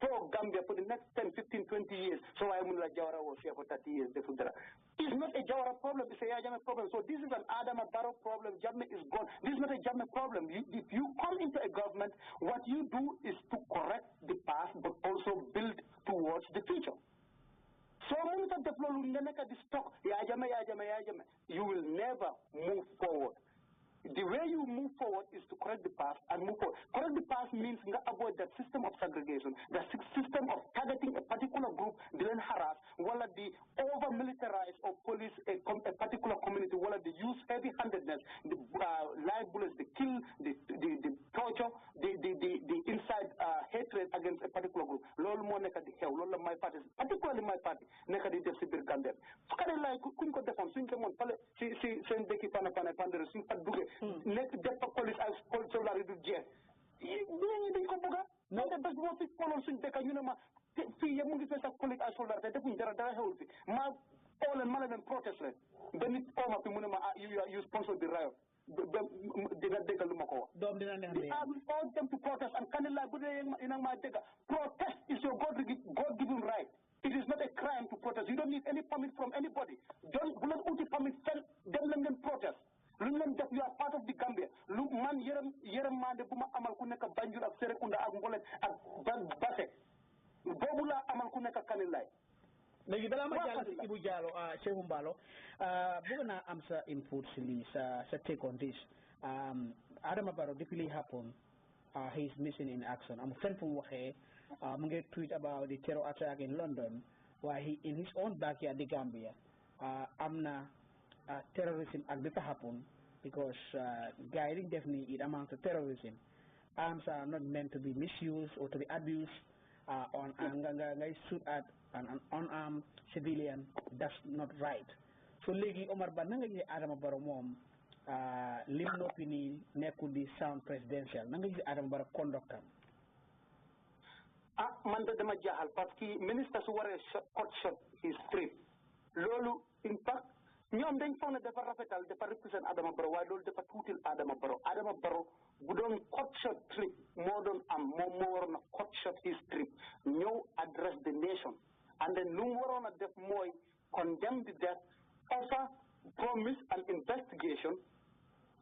for Gambia for the next 10, 15, 20 years. So I am Jawara was here for 30 years. It's not a Jawara problem, it's a Yahya Jammeh problem. So this is an Adama Barrow problem. Jammeh is gone. This is not a Jammeh problem. If you come into a government, what you do is to correct the past, but also build towards the future. So when you will never move forward. The way you move forward is to correct the past and move forward. Correct the past means avoid that system of segregation, the system of targeting a particular group, then harass, while the over-militarize or police a particular community, while they use heavy-handedness, the live bullets, the kill, the torture, the inside hatred against a particular group. Lolo mo neka di hew, lolo my party, particularly my party, neka di def si bir Gambia. Fukare la kuñ ko defon suñ ko mon pale si sen deki pana pandere suñ fa duggé nek def fa police ak soldat du jeex ñi dañ ko bëgga mo de bes mo fi polon suñ deka ñu ne ma fi ya mu ngi fess ak police ak soldat te defuñ dara xewul fi ma olen mala dem protest len ben nit oma fi mu ne ma you sponsor the riot dina déggal lu ma ko wax doom dina neex ni all them to protest and kanila bu dee ina ma dégg protest is your God given right. It is not a crime to protest. You don't need any permit from anybody. Don't uti permit them protest. You are part of the Gambia. Man yeram mande buma amal ku nekk Banjul ak Serekunda ak Ngolen ak Basse. Bobu la amal ku nekk Kanilai. léegi balaa ma jàll si Ibu Jallow Cheikh Mbalo bëgg naa am sa input si lii sa take on this Adama Barrow depuis li happen he is missing in action am fenn fu mu waxee mu ngi tweet about the terror attack in London while he in his own backyard the Gambia am na terrorism ak dafa happen because guiding definitely it amounts to terrorism. Arms are not meant to be misused or to be abused on ngay shoot at an unarmed civilian. That's not right. So léegi Omar Ba na nga gisee Adama Barrow moom lim noppi nii nekkul di sound presidential na nga gisee Adama Barrow conduct am man de dama jaaxal parce que ministre su waree cut short his trip loolu in fact ñoom dañ foog ne dafa rafetal dafa represent Adama Barrow waaye loolu dafa tuutil Adama Barrow bu doon cut short trip moo doon am moom moo waroon a cut short his trip ñëw address the nation and then lu mu waroon a def mooy condemn the death, offer, promise an investigation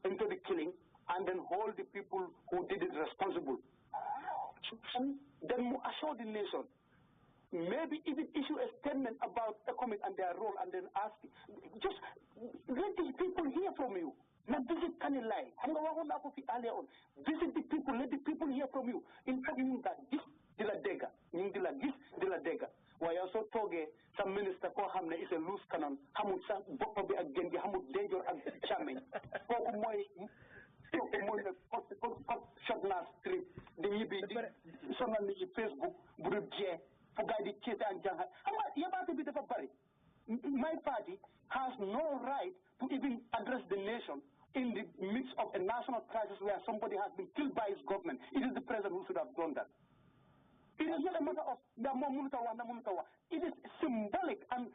into the killing and then hold the people who did it responsible. And then assure the nation. Maybe even issue a statement about ECOMIC and their role and then ask, just let the people hear from you. Not visit Kanilai. Earlier on. Visit the people, let the people hear from you. In fact, you that this de la dega. This de la dega. Why also toge some minister ko hamne is a loose cannon. Hamud sa boppa bi again di hamud danger and charming. Koku moy shot last trip. The yibi sonal ni Facebook bu je for guy di chete and janga. Yabati bi dafa bari. My party has no right to even address the nation in the midst of a national crisis where somebody has been killed by his government. It is the president who should have done that. It is not a matter of it is symbolic and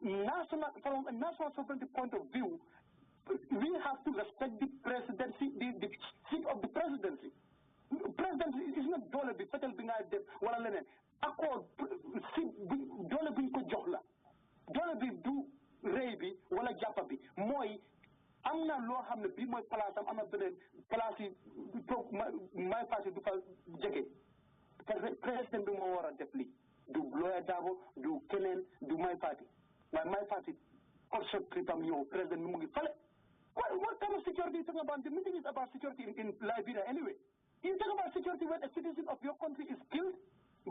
national from a national sovereignty point of view. We have to respect the presidency, the seat of the presidency. Presidency is not dole bi fetel bi nga def wala leneen accord dole bi ko jox la dole bi du rëy bi wala jàppa bi mooy am na loo xam ne bii mooy place am na beneen place yi toog may passé du fa jege président bi moo war a def lii du Lawyer Darboe du keneen du may parti waaye may parti also tripam ñëw président bi mu ngi fale what kind of security you talking about? The meeting is about security in Liberia anyway. You talk about security when a citizen of your country is killed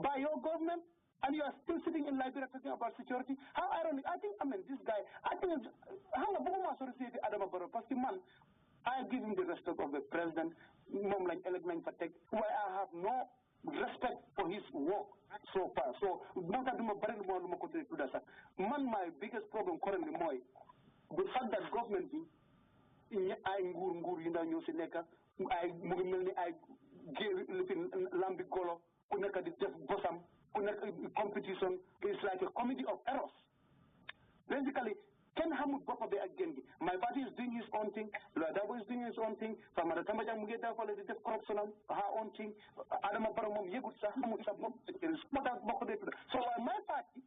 by your government and you are still sitting in Liberia talking about security? How ironic. This guy, how Adama Barrow, parce que man, I give him the respect of the president, mom like element protect, where I have no respect for his work so far. So, my biggest problem currently, the fact that government ay nguur yi ndaw ñëw si nekk ay mu ngi mel ni ay lambi golo ku nekk di def bosam ku nekk competition is like a comedy of errors. Basically Ken Hamud Bokobe again. My party is doing his own thing. Ladabo is doing his own thing. Famara Tamaja Mugeta for the corruption, her own thing. Adama Paramom Yegusa Hamud Sabom. So my party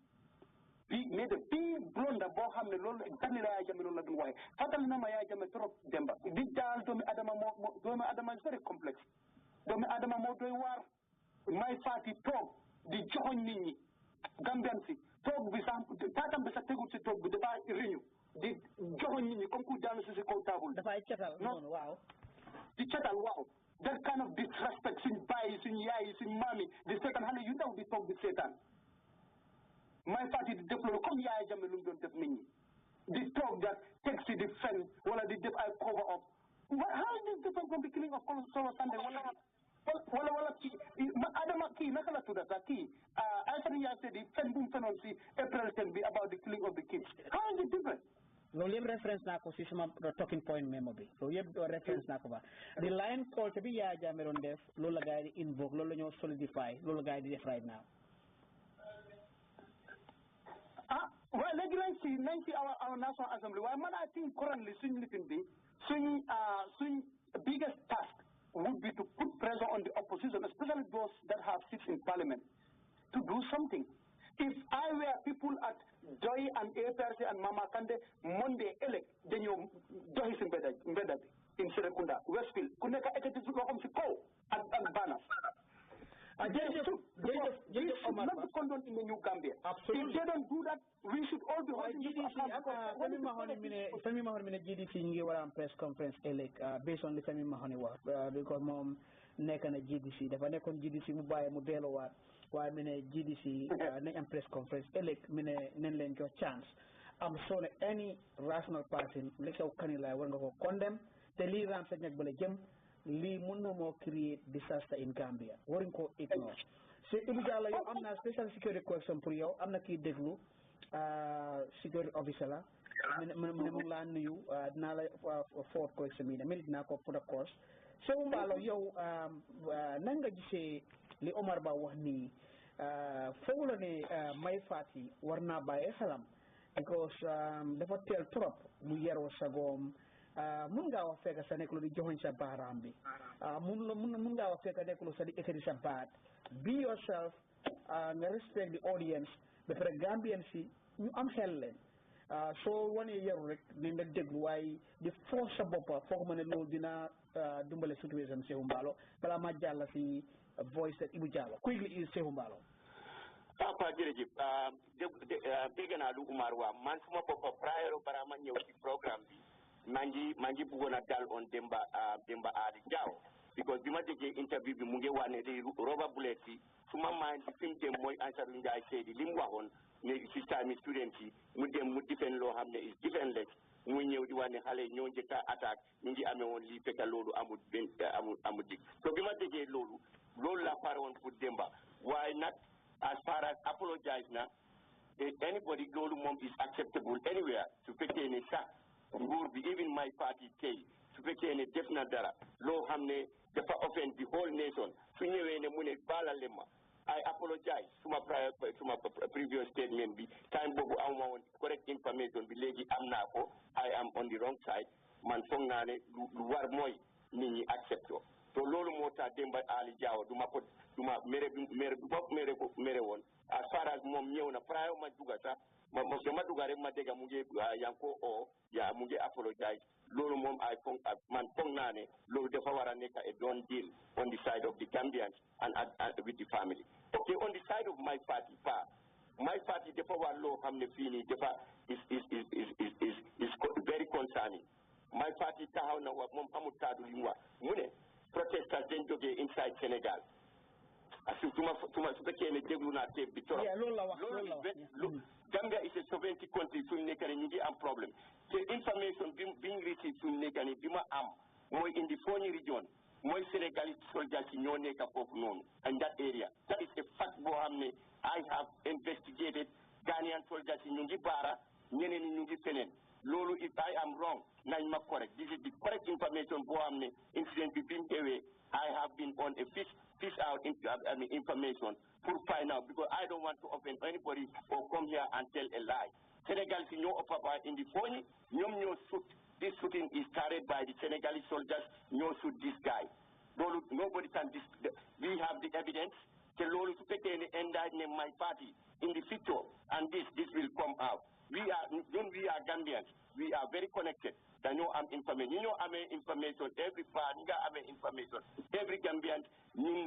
we made a big blunder about how the Lord exactly like Jamil why. Fatal Namaya Jametro Demba. Big Dal Domi Adama is very complex. Domi Adama Modo war. My party talk the John Nini Gambiansi talk with some Tatam Besategu to talk with the renew. The John Nini Konku Janus is a table. The fight chattel. No, wow. The chattel, wow. That kind of disrespect in bias, in yais, in mommy. The second hand, you know, we talk with Satan. My party develop come Yahya Jammeh don't have me. The talk that takes the defense, while the I cover up. How is this different from the killing of Solo Sunday? Wala ki Adama ki nakala to that ki I said the Fendum Fenonsi April 10 be about the killing of the kids. How is it different? No reference na ko sisuma talking point memo bi. So yeb reference na ko ba. The line call to be Yahya Jammeh on def lola guy invoke lola ñoo solidify lola guy def right now. Well, legally, 90 our National Assembly. Well, I think currently, the biggest task would be to put pressure on the opposition, especially those that have seats in Parliament, to do something. If I were people at Doi and APRC and Mama Kande Monday elect, then you Doi is embedded in Serekunda, Westfield, Kuneka Ekati Ko and Banners. They should not be condoned in the New Gambia. Absolutely. If they don't do that, we should all be holding Sami Mahoney GDC ngi wara press conference based on the Sami Mahoney wax because mom nek na GDC dafa nekkon GDC mu baye mu delo wat waye mine GDC nañ am press conference mine nañ leen jox chance am so any rational person li xew kanila war nga ko condemn te li ram sa ñak bala jëm li mëno mo create disaster in Gambia waruñ ko ignore c'est Ibujala yow am na special security question pour yow am na ki déglu security officer la mu la nuyu dina la forward question mi dina ko put a course so mbalo yow nan nga gisee li Omar Ba wax ni foog la ne may fati war naa bàyyi xelam because dafa teel trop mu yeroo sagoom mun ngaa wax fekk sa nekk lu di joxoñ sa baaraam bi mun ngaa wax fekk nekk lu sa di ekkati sa baat be yourself nga respect the audience ba pare Gambian si ñu am xel leen soo wanee yaru rek ni nga déglu waaye di force sa boppa foog ma ne loolu dina dumbale situation Sehu Mballo balaa ma jàll si voice at Ibu Jallow quickly is Sehu Mballo Papa jërëjëf dégg naa lu Umar waa man suma boppa prior bara ma ñëw ci programme bi maa ngi bëggoon a dal on Demba Ali Jaw because bi ma déggee interview bi mu ngi wane di Robert Bullet si suma mind bi fi mu dem mooy Ansarou Ndiaye Seydi li mu waxoon ne si time student yi mu dem mu defend loo xam ne is defendless muy ñëw di wane xale ñoo njëkk a attaque ñu ngi amee woon lii fekk loolu amul dig so bi ma déggee loolu la pare woon pour Demba waaye nag as far as apologize na anybody loolu moom is acceptable anywhere su fekkee ne sax nguur bi even my party tey su fekkee ne def na dara loo xam ne dafa offend the whole nation su ñëwee ne mu ne baalale ma I apologize suma previous statement bi time boobu amuma woon correct information bi léegi am naa ko I am on the wrong side man foog naa ne lu war mooy nit ñi accept ko so loolu moo tax Demba Ali Jaw duma mere woon as far as moom ñëw na prior ma duga sax dama duga rek ma dégg mu ngi yanko mu ngi apologize loolu moom man foog naa ne loolu dafa war a nekk a done deal on the side of the Gambians and with the family okay on the side of my party dafa war loo xam ne fii nii dafa is very concerning my party taxaw na wax moom amul kaddu li mu wax mu ne protesters dañ jógee inside Sénégal su fekkee ne déglu naa teeb bi trop loolu Gambia is a sovereignty country suñu nekk ne ñu ngi am problème te information bi ñu receive suñu nekk ne bi ma am mooy indi Foni region mooy Sénégalese soldiers yi ñoo nekk foofu noonu and that area that is a fact boo xam ne I have investigated Ghanaian soldiers yi ñu ngi baara ñeneen ñi ñu ngi feneen loolu if I am wrong nañ ma correct this is the correct information boo xam ne incident bi mu xewee I have been on a fish out information to find out because I don't want to offend anybody or come here and tell a lie Senegal si ñoo ëpp in the phone ñoom ñoo shoot. This shooting is carried by the Senegalese soldiers. No shoot this guy. Nobody can. We have the evidence. My party in the future, and this will come out. We are Gambians. We are very connected. I know I'm information. You know I'm information. Every party I'm information. Every Gambian, we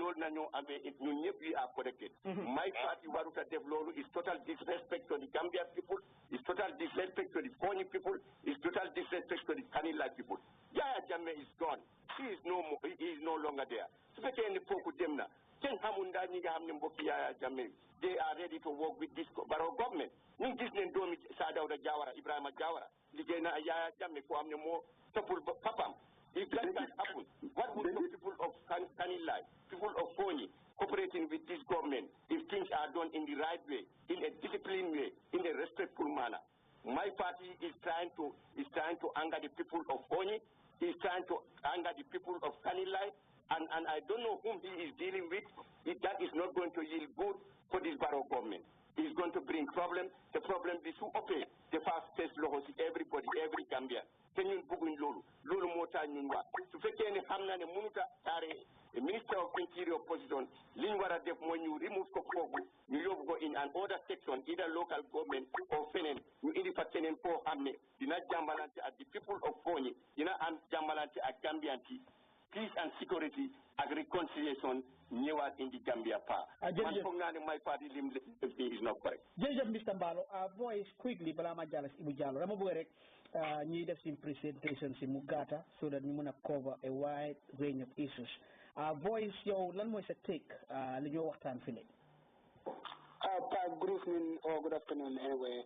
are connected. My party Waruta Devlolu is total disrespect to the Gambian people. Is total disrespect to the Foni people. Is total disrespect to the Kanila people. Yahya Jammeh is gone. He is no longer there. They are ready to work with this Barrow government. If that can happen, what would the people of Kanilai, people of Foni, cooperating with this government if things are done in the right way, in a disciplined way, in a respectful manner? My party is trying to anger the people of Foni, is trying to anger the people of Kanilai, and I don't know whom he is dealing with. That is not going to yield good for this Barrow government. It is going to bring problem. The problem is to open the fast test laws everybody, every Gambia. Kenyon bugun lulu mota nyunwa. To fekeni hamna ne munuta tare. The Minister of Interior position, Lingwara def when you remove Kokogu, you go in another section, either local government or Fenen, you independent for Hamne, you not Jambalante at the people of Foni, you know, and Jambalante at Gambianti. Peace and security and reconciliation newer in the Gambia part. My party is not correct. Mr. Mbalo, voice quickly, Balama Jalas Ibujalo. Ramabwerek, need us in presentations in Mugata so that we can cover a wide range of issues. Voice, your language take, your time feeling. Good evening or good afternoon, anyway.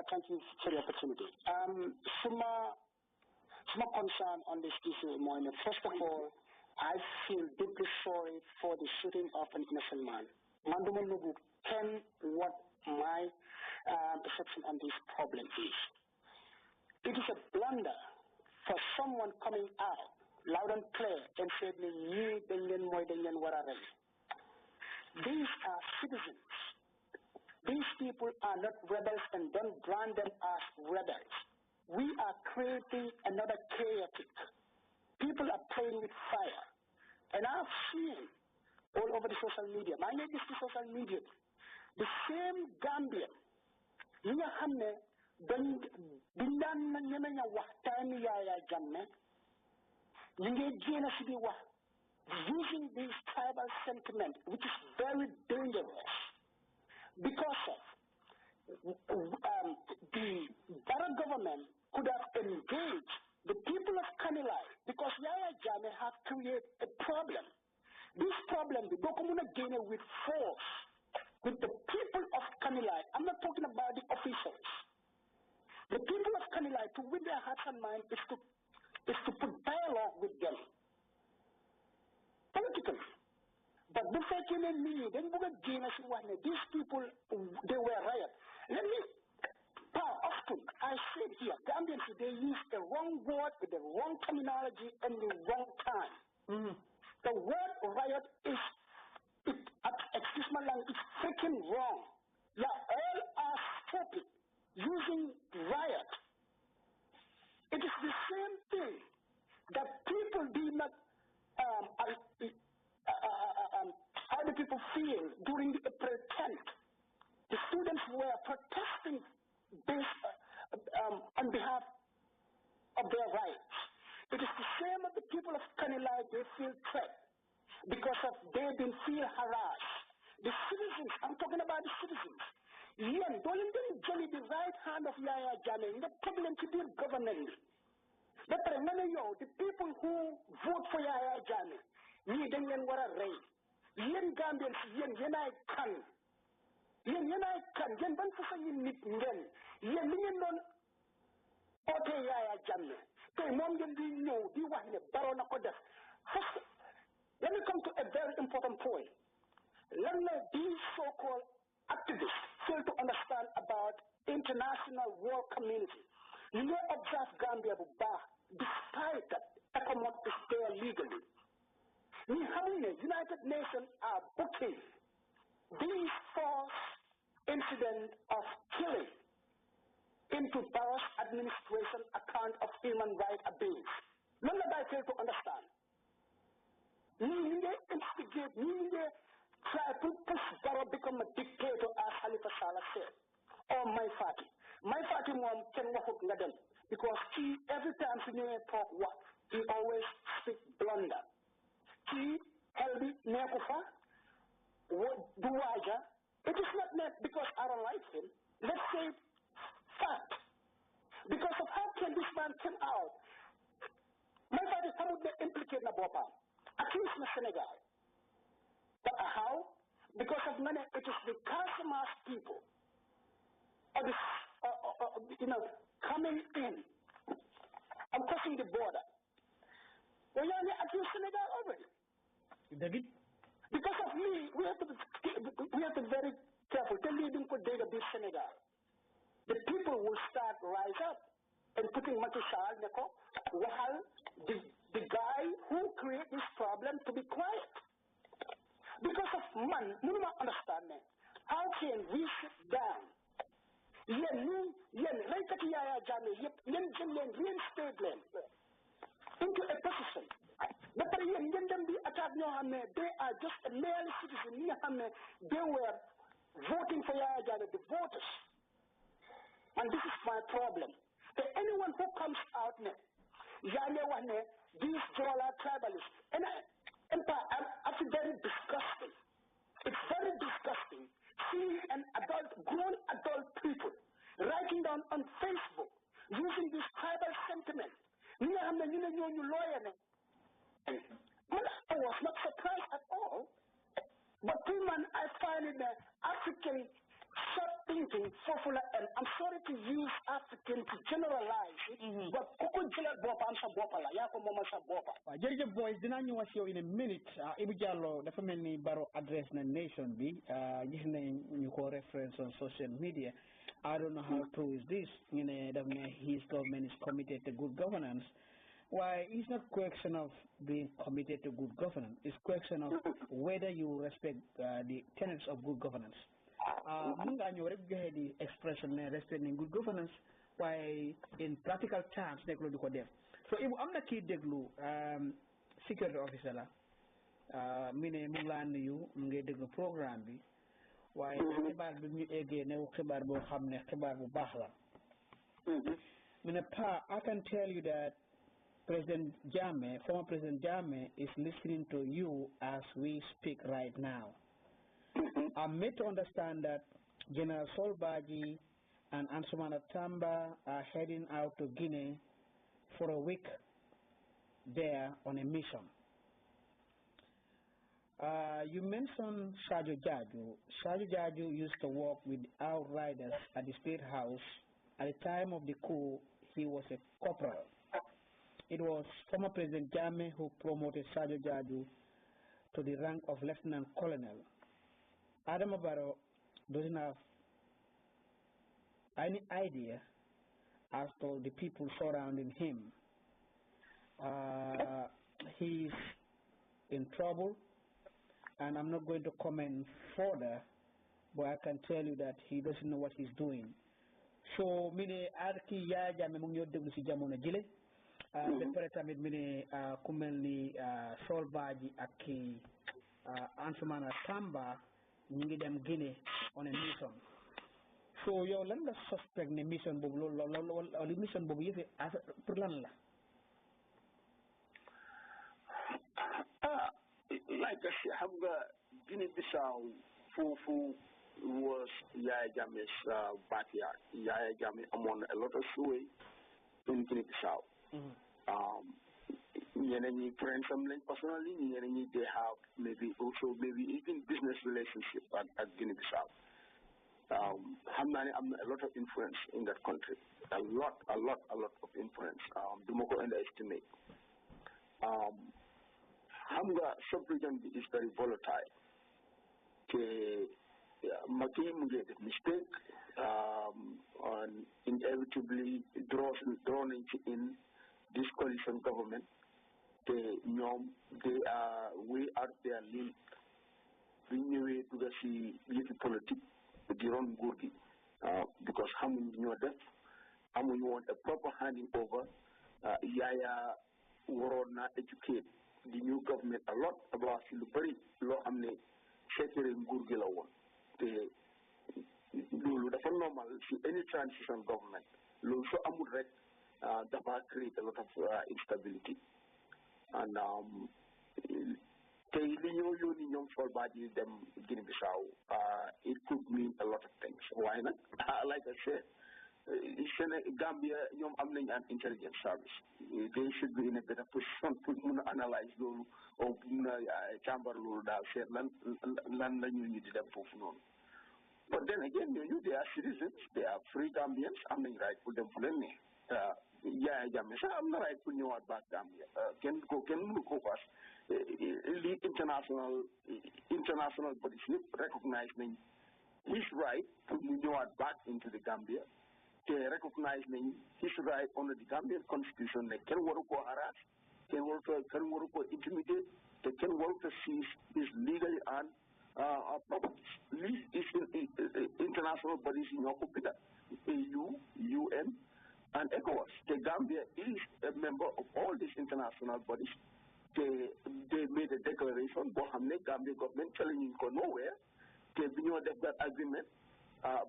Thank you for the opportunity. Some concern on this issue, Moine. First of all, I feel deeply sorry for the shooting of an innocent man. Mandumanubu can what my perception on this problem is. It is a blunder for someone coming out loud and clear and saying, these are citizens. These people are not rebels, and don't brand them as rebels. We are creating another chaotic. People are playing with fire. And I've seen all over the social media, my name is the social media, the same Gambian, Yahya Jammeh, using this tribal sentiment, which is very dangerous. Because of the Barrow government could have engaged the people of Kanilai, because Yahya Jammeh have created a problem. This problem, the Dokumuna gain with force with the people of Kanilai. I'm not talking about the officials. The people of Kanilai, to win their hearts and minds, is to put dialogue with them politically. But before me, then these people, they were riot. Let me, often I said here, Gambians, they use the wrong word with the wrong terminology and the wrong time. The word riot is, excuse my language, it's freaking wrong. Yeah, all are stupid using riot. It is the same thing that people do not, how do people feel during the April 10th? The students were protesting on behalf of their rights. It is the same as the people of Kanilai, they feel threat because of they've been feel harassed. The citizens, I'm talking about the citizens. Yen, Dolin the right hand of Yahya Jammeh, the problem to the government. The people who vote for Yahya Jammeh, what a race. Yen Gambians, yen I can. Yen I can. Yen ban for saying nit yen. Yen non ote Yahya Jammeh. So mom yen be no, be what in a baron of others. Let me come to a very important point. Let me these so-called activists fail to understand about international world community. You may observe Gambia, despite that ECOMOG is there legally. United Nations are booking these false incidents of killing into Barrow's administration account of human rights abuse. None of that fail to understand. We instigate, we try to push Barrow become a dictator as Halifa Saleh said. Or my party. My party mom can walk up with them because he, every time he talk what, he always speak blunder. He, Helbi, Nekufa, Duwaja, it is not meant because I don't like him. Let's say fact. Because of how can this man come out? My party would implicate Nabopa, at least in Senegal. But how? Because of money, it is the Casamas people, or the, coming in and crossing the border. Well, you're accused Senegal already. Because of me, we have to be very careful. Tell me, didn't put data this Senegal. The people will start rise up and putting Matisal, Wahal, the guy who created this problem to be quiet. Because of man, you don't understand me. How can we sit down? Yahya Jammeh, reinstate them into a position. But they are just a mere citizen. They were voting for Yahya Jammeh, the voters. And this is my problem. So anyone who comes out now, these Jola tribalists, and I feel very disgusting. It's very disgusting seeing grown adult people writing down on Facebook using this tribal sentiment. I was not surprised at all. But I find it African thinking, and I'm sorry to use African to generalize it, but Jerry boys, dina ñu wax yow in a minute. Ibu Jallow dafa melni Barrow address na nation bi gis nañ ñu ko reference on social media. I don't know how true is this. His government is committed to good governance. Why, it's not question of being committed to good governance. It's question of whether you respect the tenets of good governance. The expression respecting good governance, why in practical terms they could do them. So if I'm not kid security officer la mine mulan yu ngey deug programme bi waye xibaar bi ñu éggé né xibaar bo xamné xibaar bu baax la I can tell you that President Jammeh, former President Jammeh is listening to you as we speak right now. I'm made to understand that General Solbaji and Ansumana Tamba are heading out to Guinea for a week there on a mission. You mentioned Sajo Jaju. Sajo Jaju used to work with outriders at the State House. At the time of the coup, he was a corporal. It was former President Jammeh who promoted Sajo Jaju to the rank of Lieutenant Colonel. Adama Barrow doesn't have any idea as to the people surrounding him. He's in trouble, and I'm not going to comment further, but I can tell you that he doesn't know what he's doing. So, mine arki Yahya Jammeh mu ngi déglu ci jamono jile be pare tamit mine ku melni Solbaji ak Ansumana Tamba ñu ngi dem Guinée on a mission. So yow lan nga suspect ne mission bobu loolu mission bobu yëf pour lan la? Like I said, xam nga Guinée-Bissau foofu was Yahya Jammeh's backyard. Yahya Jammeh amoon a lot of sway in Guinea-Bissau. Friends personally, they have maybe even business relationship at Guinea-Bissau. I'm a lot of influence in that country. A lot of influence. Do not underestimate. Hamga sub-region is very volatile. Maki made a mistake and inevitably drawn in this coalition government. they are way out their limit. We ñëwee dugg si yëfi politique di ron nguur gi because xamuñ ñoo def amuñ woon a proper handing over. Yahya waroon na educate the new government a lot about si lu bëri loo xam ne secret nguur gi la woon te loolu dafa normal si any transition government loolu soo amul rek dafa create a lot of instability and tey li ñoo yónni ñoom soldat yi dem Guinea Bissau it could mean a lot of things waaye nag like I said Gambia ñoom am nañ an intelligence service they should be in a better position pour mun a analyse loolu ou mun a càmbar loolu daal seet lan la ñu di dem foofu noonu but then again ñooñu they are citizens they are free Gambians am nañ right pour dem fu leen ne Yahya Jammeh sax am na right pour ñëwaat back Gambia kenn mënu ko fas li international bodies yëpp recognize nañ his right pour mu ñëwaat back into the Gambia te recognize nañ his right under the Gambian constitution ne kenn waru koo harass kenn waru koo intimidate te kenn waru ko seize his legally earned properties. Lii is international bodies ñoo ko bidda AU, UN and ECOWAS. The Gambia is a member of all these international bodies. They made a declaration boo xam ne Gambia government challenging ko nowhere te bi ñoo def that agreement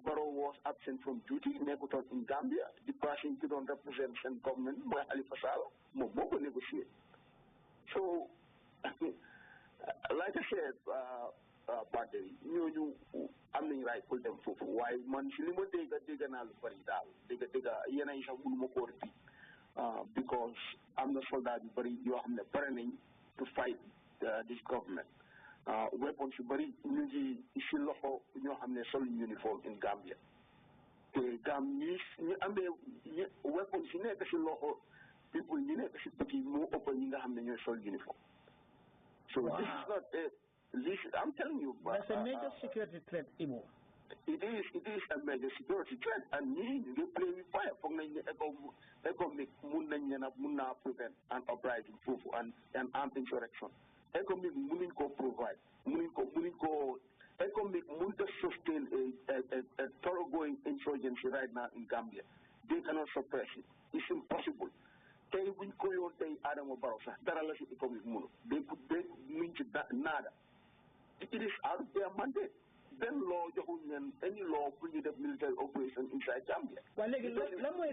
Barrow was absent from duty nekkutoon in Gambia the person ki doon represent seen government mooy Halifa Sallah moom moo ko négocier so like I said Badji ñooñu am nañ right pour dem foofu waaye man si li ma dégg naa lu bëri daal dégg yeneen yi sax mënu ma koo repeat because am na soldat yu bëri yoo xam ne pare nañ to fight this government weapons yu bëri ñu ngi si loxo ñoo xam ne sol uniform in Gambia te ñu amee weapons yi nekk si loxo people ñu nekk si petit moo ëpp ñi nga xam ne ñooy sol uniform so this is not I'm telling you that's a major security threat Ibo it is a major security threat and ñii ñu ngi play with fire foog nañ ne économique mun naa prevent an uprising foofu and armed insurrection economic mënuñ koo provide mënuñ koo economic mënut a sustain a thoroughgoing insurgency right now in Gambia they cannot suppress it it's impossible tey buñ ko yoon tey Adama Barrow sax dara la si economic mënu they muñ ci naada it is out of their mandate then law joxuñ leen any law pour ñu def military operation inside Gambia waaw léegi lan mooy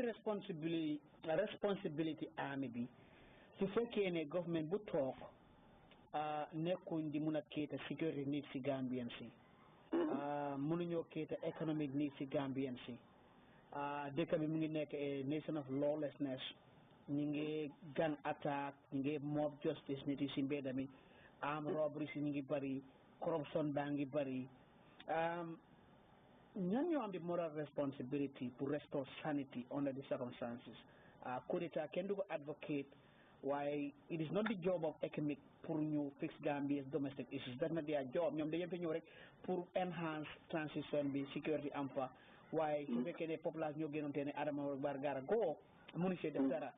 responsibility army bi su fekkee ne government bu toog nekkuñ di mun a kéeta security needs si Gambian si mënuñoo kéeta economic needs si Gambian si dëkk bi mu ngi nekk a nation of lawlessness ñu ngi gang attack ñu ngi mob justice nit yi si mbedda mi robbery si ñu ngi bëri corruption baa ngi bëri ñan ñoo am di moral responsibility pour restore sanity under the circumstances coup d'état kenn du ko advocate why it is not the job of economic pour ñu fix Gambia's domestic issues that's not their job ñoom dañu ñëw rek pour enhance transition bi security am fa waaye su fekkee ne population ñoo génnoon te ne Adama Bargara go mënu see def dara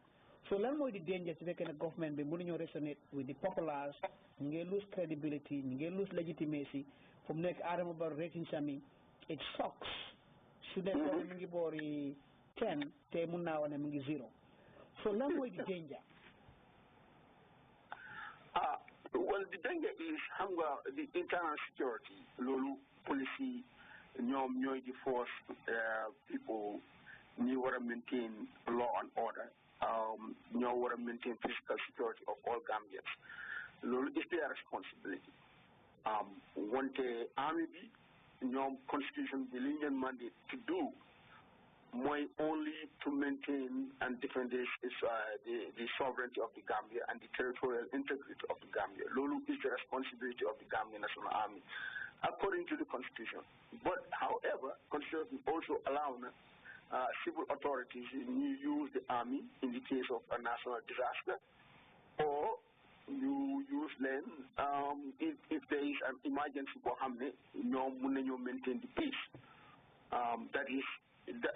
so lan mooy di danger su fekkee ne government bi mënuñoo resonate with the populace ñu ngi lose credibility ñu ngi lose legitimacy fu mu nekk Adama Barrow rating sami it sucks su dee mu ngi boori 10 te mun naa wane mu ngi 0 so lan mooy di danger well the danger is the internal security loolu policy ñoom ñooy di force people ñi war a maintain law and order ñoo war a maintain physical security of all Gambians loolu is their responsibility wante army bi ñoom constitution bi li leen mandate to do mooy only to maintain and defend the sovereignty of the Gambia and the territorial integrity of the Gambia. Lulu is the responsibility of the Gambian National Army, according to the Constitution. But, however, Constitution also allows civil authorities to use the army in the case of a national disaster, or you use them if there is an emergency for you maintain the peace. That is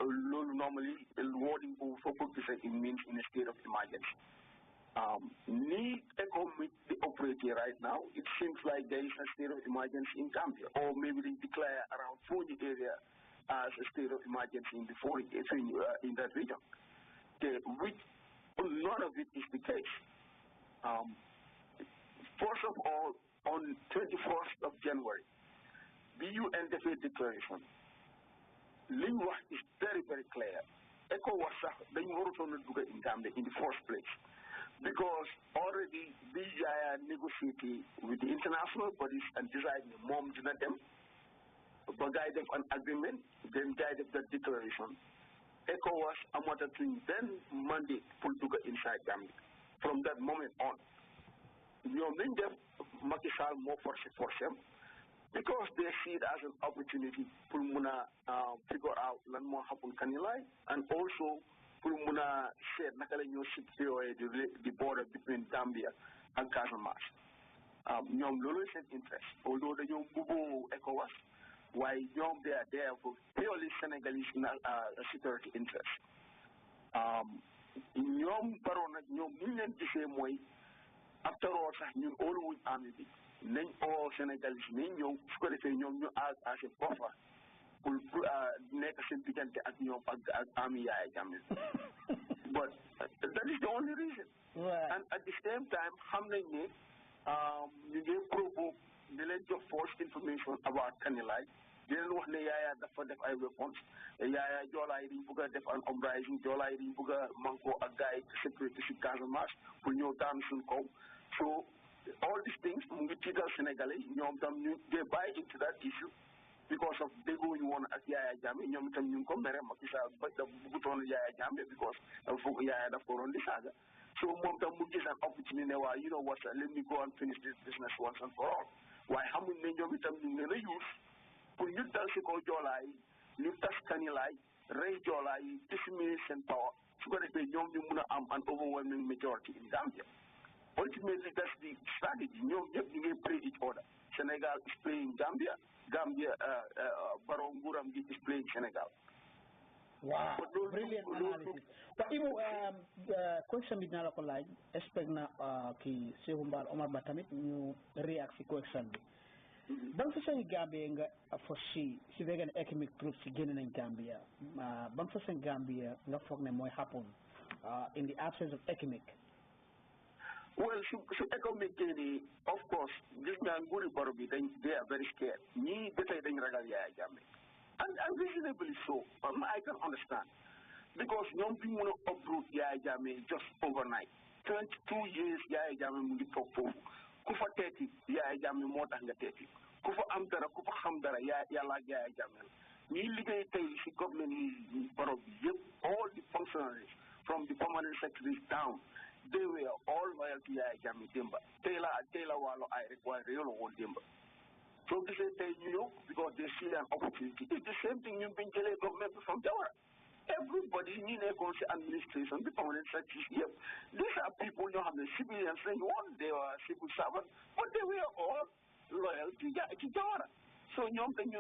normally wording for purposes it means in a state of emergency. Need economic the operator right now, it seems like there is a state of emergency in Gambia, or maybe they declare around 40 area as a state of emergency in the in that region, which none of it is the case. First of all, on 21st of January, the UN Declaration, Lingua is very, very clear. ECOWAS, they were in Gambia in the first place, because already these are negotiating with the international bodies and deciding more than them, but guide them an agreement, then guide them the declaration. ECOWAS, Amata Twin, then mandate pull to go inside Gambia. From that moment on, we are making them Makisal more for them, because they see it as an opportunity to figure out what more happen Kanilai, and also to share the border between Gambia and Casamance. Nyom Lulu is an interest, although the young Bubu ECOWAS, why young they are there for purely Senegalese security interests. Nyom Barona, Nyom Million the same way, after all, you always army. Name all Senegalese name you as a buffer will make a significant army. But that is the only reason. Right. And at the same time, you gave provoke the length of false information about Kanilai. They don't know Yahya for the weapons. Yahya Jola Buga def an uprising, Jola Buga Manko a guy security Casamas, who know Damson Co. So all these things, Senegalese, they buy into that issue because of they go in one at Yahya Jammeh, but the Buton Yahya Jammeh because of Yahya on the saga. So Montam is an opportunity, you know what, let me go and finish this business once and for all. Why how many use? Put you tell Siko Jolai, you touch Kanilai, Ray Jolai, dissimulation power, so that they young an overwhelming majority in Gambia. Ultimately, that's the strategy. You play each other. Senegal is playing Gambia. Baron Guram is playing Senegal. Wow, brilliant analysis. But even question with Nala Kolai, expect na ki Sehumbar Omar Batamit new react to question. Bang sa Gambia nga for si vegan economic groups again in Gambia. Bang sa Gambia nga fog na moy happen in the absence of economic. Well, so economic, of course, this man Guri Borobi, they are very scared. Me, better than Yahya Jammeh. And reasonably so, I can understand. Because young people want to uproot Yahya Jammeh just overnight. 22 years, Yahya Jammeh will be for Kufa 30, Yahya Jammeh more than 30. Kufa Amdara, Kufa Hamdara, Yahya Jammeh. Me, the government is Borobi, all the functionaries, from the permanent secretaries down, they were all loyal to Yahya Jammeh Dimba. Taylor Wallo, I require real old Dimba. So this is because they see an opportunity. It's the same thing you've been telling government from Jawara. Everybody in a administration, the permanent secretaries here. These are people who have the civilians, they were civil servants, but they were all loyal to Jawara. So you don't leak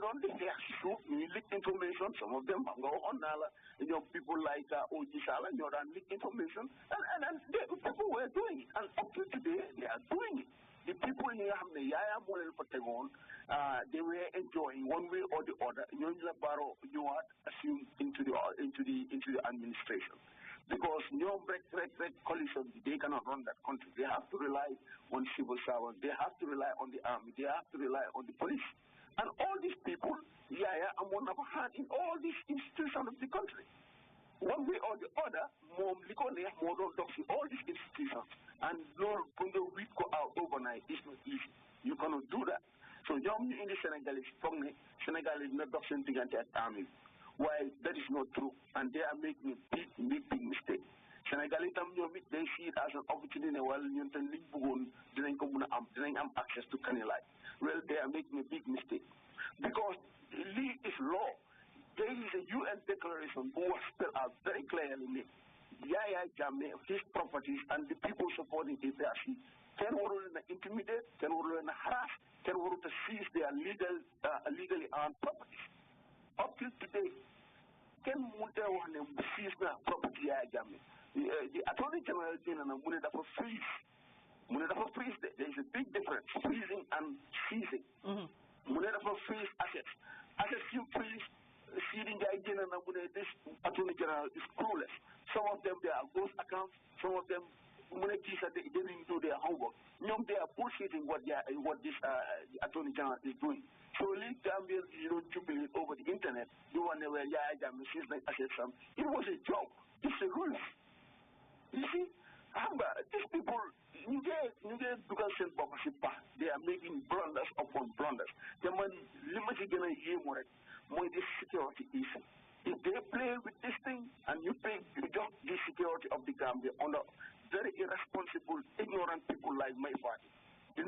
information. Some of them go on people like Ojisala, you don't leak information, and people were doing it, and up to today they are doing it. The people in Yahya Jammeh they were enjoying one way or the other. You assumed into the administration. Because coalition, they cannot run that country. They have to rely on civil servants. They have to rely on the army. They have to rely on the police. And all these people, Yahya Jammeh have had in all these institutions of the country. One way or the other, all these institutions. And when the week go out overnight, it's not easy. You cannot do that. So young in the Senegalese, Senegal is not something against army. Why that is not true. And they are making a big mistake. Senegalese, they see it as an opportunity while you have access to Kanilai. Well, they are making a big mistake. Because league is law. There is a UN declaration who was spelled out very clearly. Yahya Jammeh, his properties, and the people supporting APRC can intimidate, can harass, can seize their legally earned properties. Up till today, can seize their property Yahya Jammeh. the Attorney General dina na mu ne dafa freeze mu ne dafa freeze there is a big difference freezing and seizing mu ne dafa freeze assets you freeze seeding guy dina na mu ne this Attorney General is clueless. Some of them they are ghost accounts, some of them they didn't do their homework. They are bullshitting what this Attorney General is doing. So leave Gambians, jubilate over the internet. The one where Yahya Jammeh said something. It was a joke. It's a ruse. You see, these people, they are making blunders upon blunders. The man limited this security issue. If they play with this thing and you pay just the security of the Gambia under very irresponsible, ignorant people like my party, I'm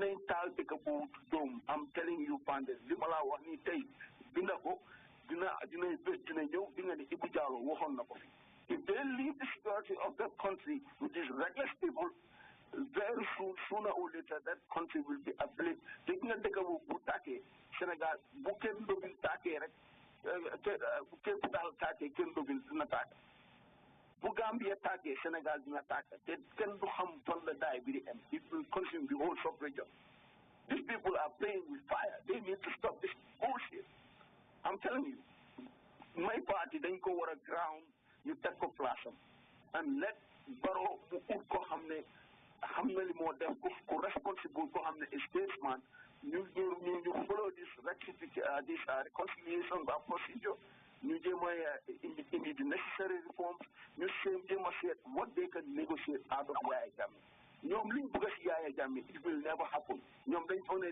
telling you, Pandit, if they leave the security of that country with these reckless people, very soon, sooner or later, that country will be ablaze. Senegal, Gambia attaque Senegal dina attaque te kenn du xam fan la daay bi di am. It will consume the whole sub-region. These people are playing with fire. They need to stop this bullshit. I'm telling you, my party dañ ko war a ground ñu teg ko place am and let Barrow mu ut ko xam ne li moo def ku responsible ko xam ne statesman ñu follow this reconciliation procedure. New in the necessary reforms, new what they can negotiate out of Yahya Jammeh. Yahya Jammeh, it will never happen. Yahya Jammeh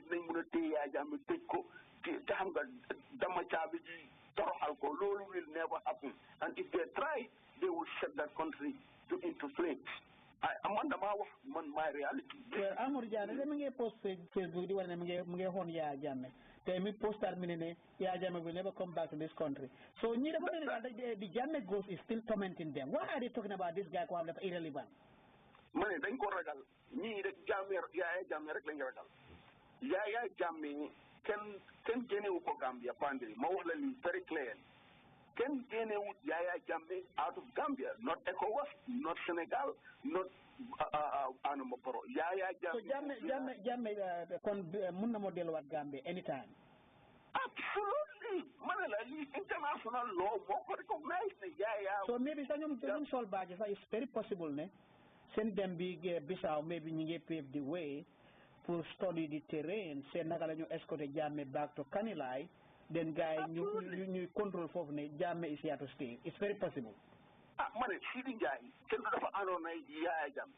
will never happen. And if they try, they will set that country into flames. I'm under my reality. Well, I'm going to post Facebook, I'm going to Yahya Jammeh. Me post that Yahya Jammeh will never come back to this country. So the Jammeh ghost is still tormenting them. Why are they talking about this guy who are irrelevant? Yahya Jammeh can Gambia very clear. Can Yahya Jammeh out of Gambia, not ECOWAS, not Senegal, not Anamoporo. Yahya Jammeh. So Jammeh munna model wat Gambia anytime. Absolutely. International law recognize Yahya. So maybe some sol badges it's very possible send them big Bissau maybe you pave the way to study the terrain, send nagala ñu escort Jammeh back to Kanilai. Then guy you control for Jammeh is here to stay. It's very possible. Sitting guy, can do for Anona Yahya Jammeh.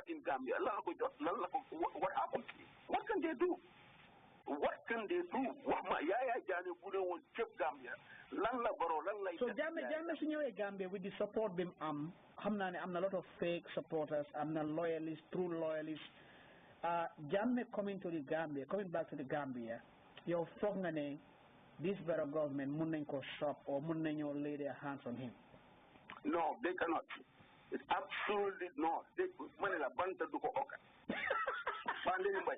In Gambia. What happened? What can they do? What can they do? Yahya Jammeh wouldn't check Gambia. So Jammeh senior Gambia with the support them I'm a lot of fake supporters, I'm not loyalists, true loyalists. Jammeh coming back to the Gambia, your fognane, this very government mun ko shop or mun lay their hands on him. No, they cannot. It's absolutely not. They manila banta duko oka. Nderry Mbai.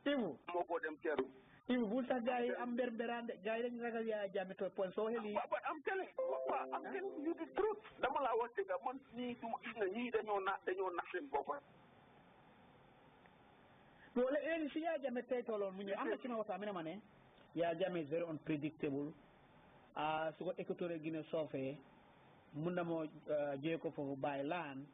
Ibu. Moko dem teru. Ibu bulta guy am berberande guy dañ ragal Yahya Jammeh to point so heli. But I'm telling you the truth. Dama la wax nga man ni duma gis na ñi dañoo nax seen bop. Wala en si Yahya Jammeh tay tolon mu ñu am na ci ma wata ma ne Yahya Jammeh is very unpredictable. Su ko équateur Guinée sofé mun na mo jé ko fofu bay lan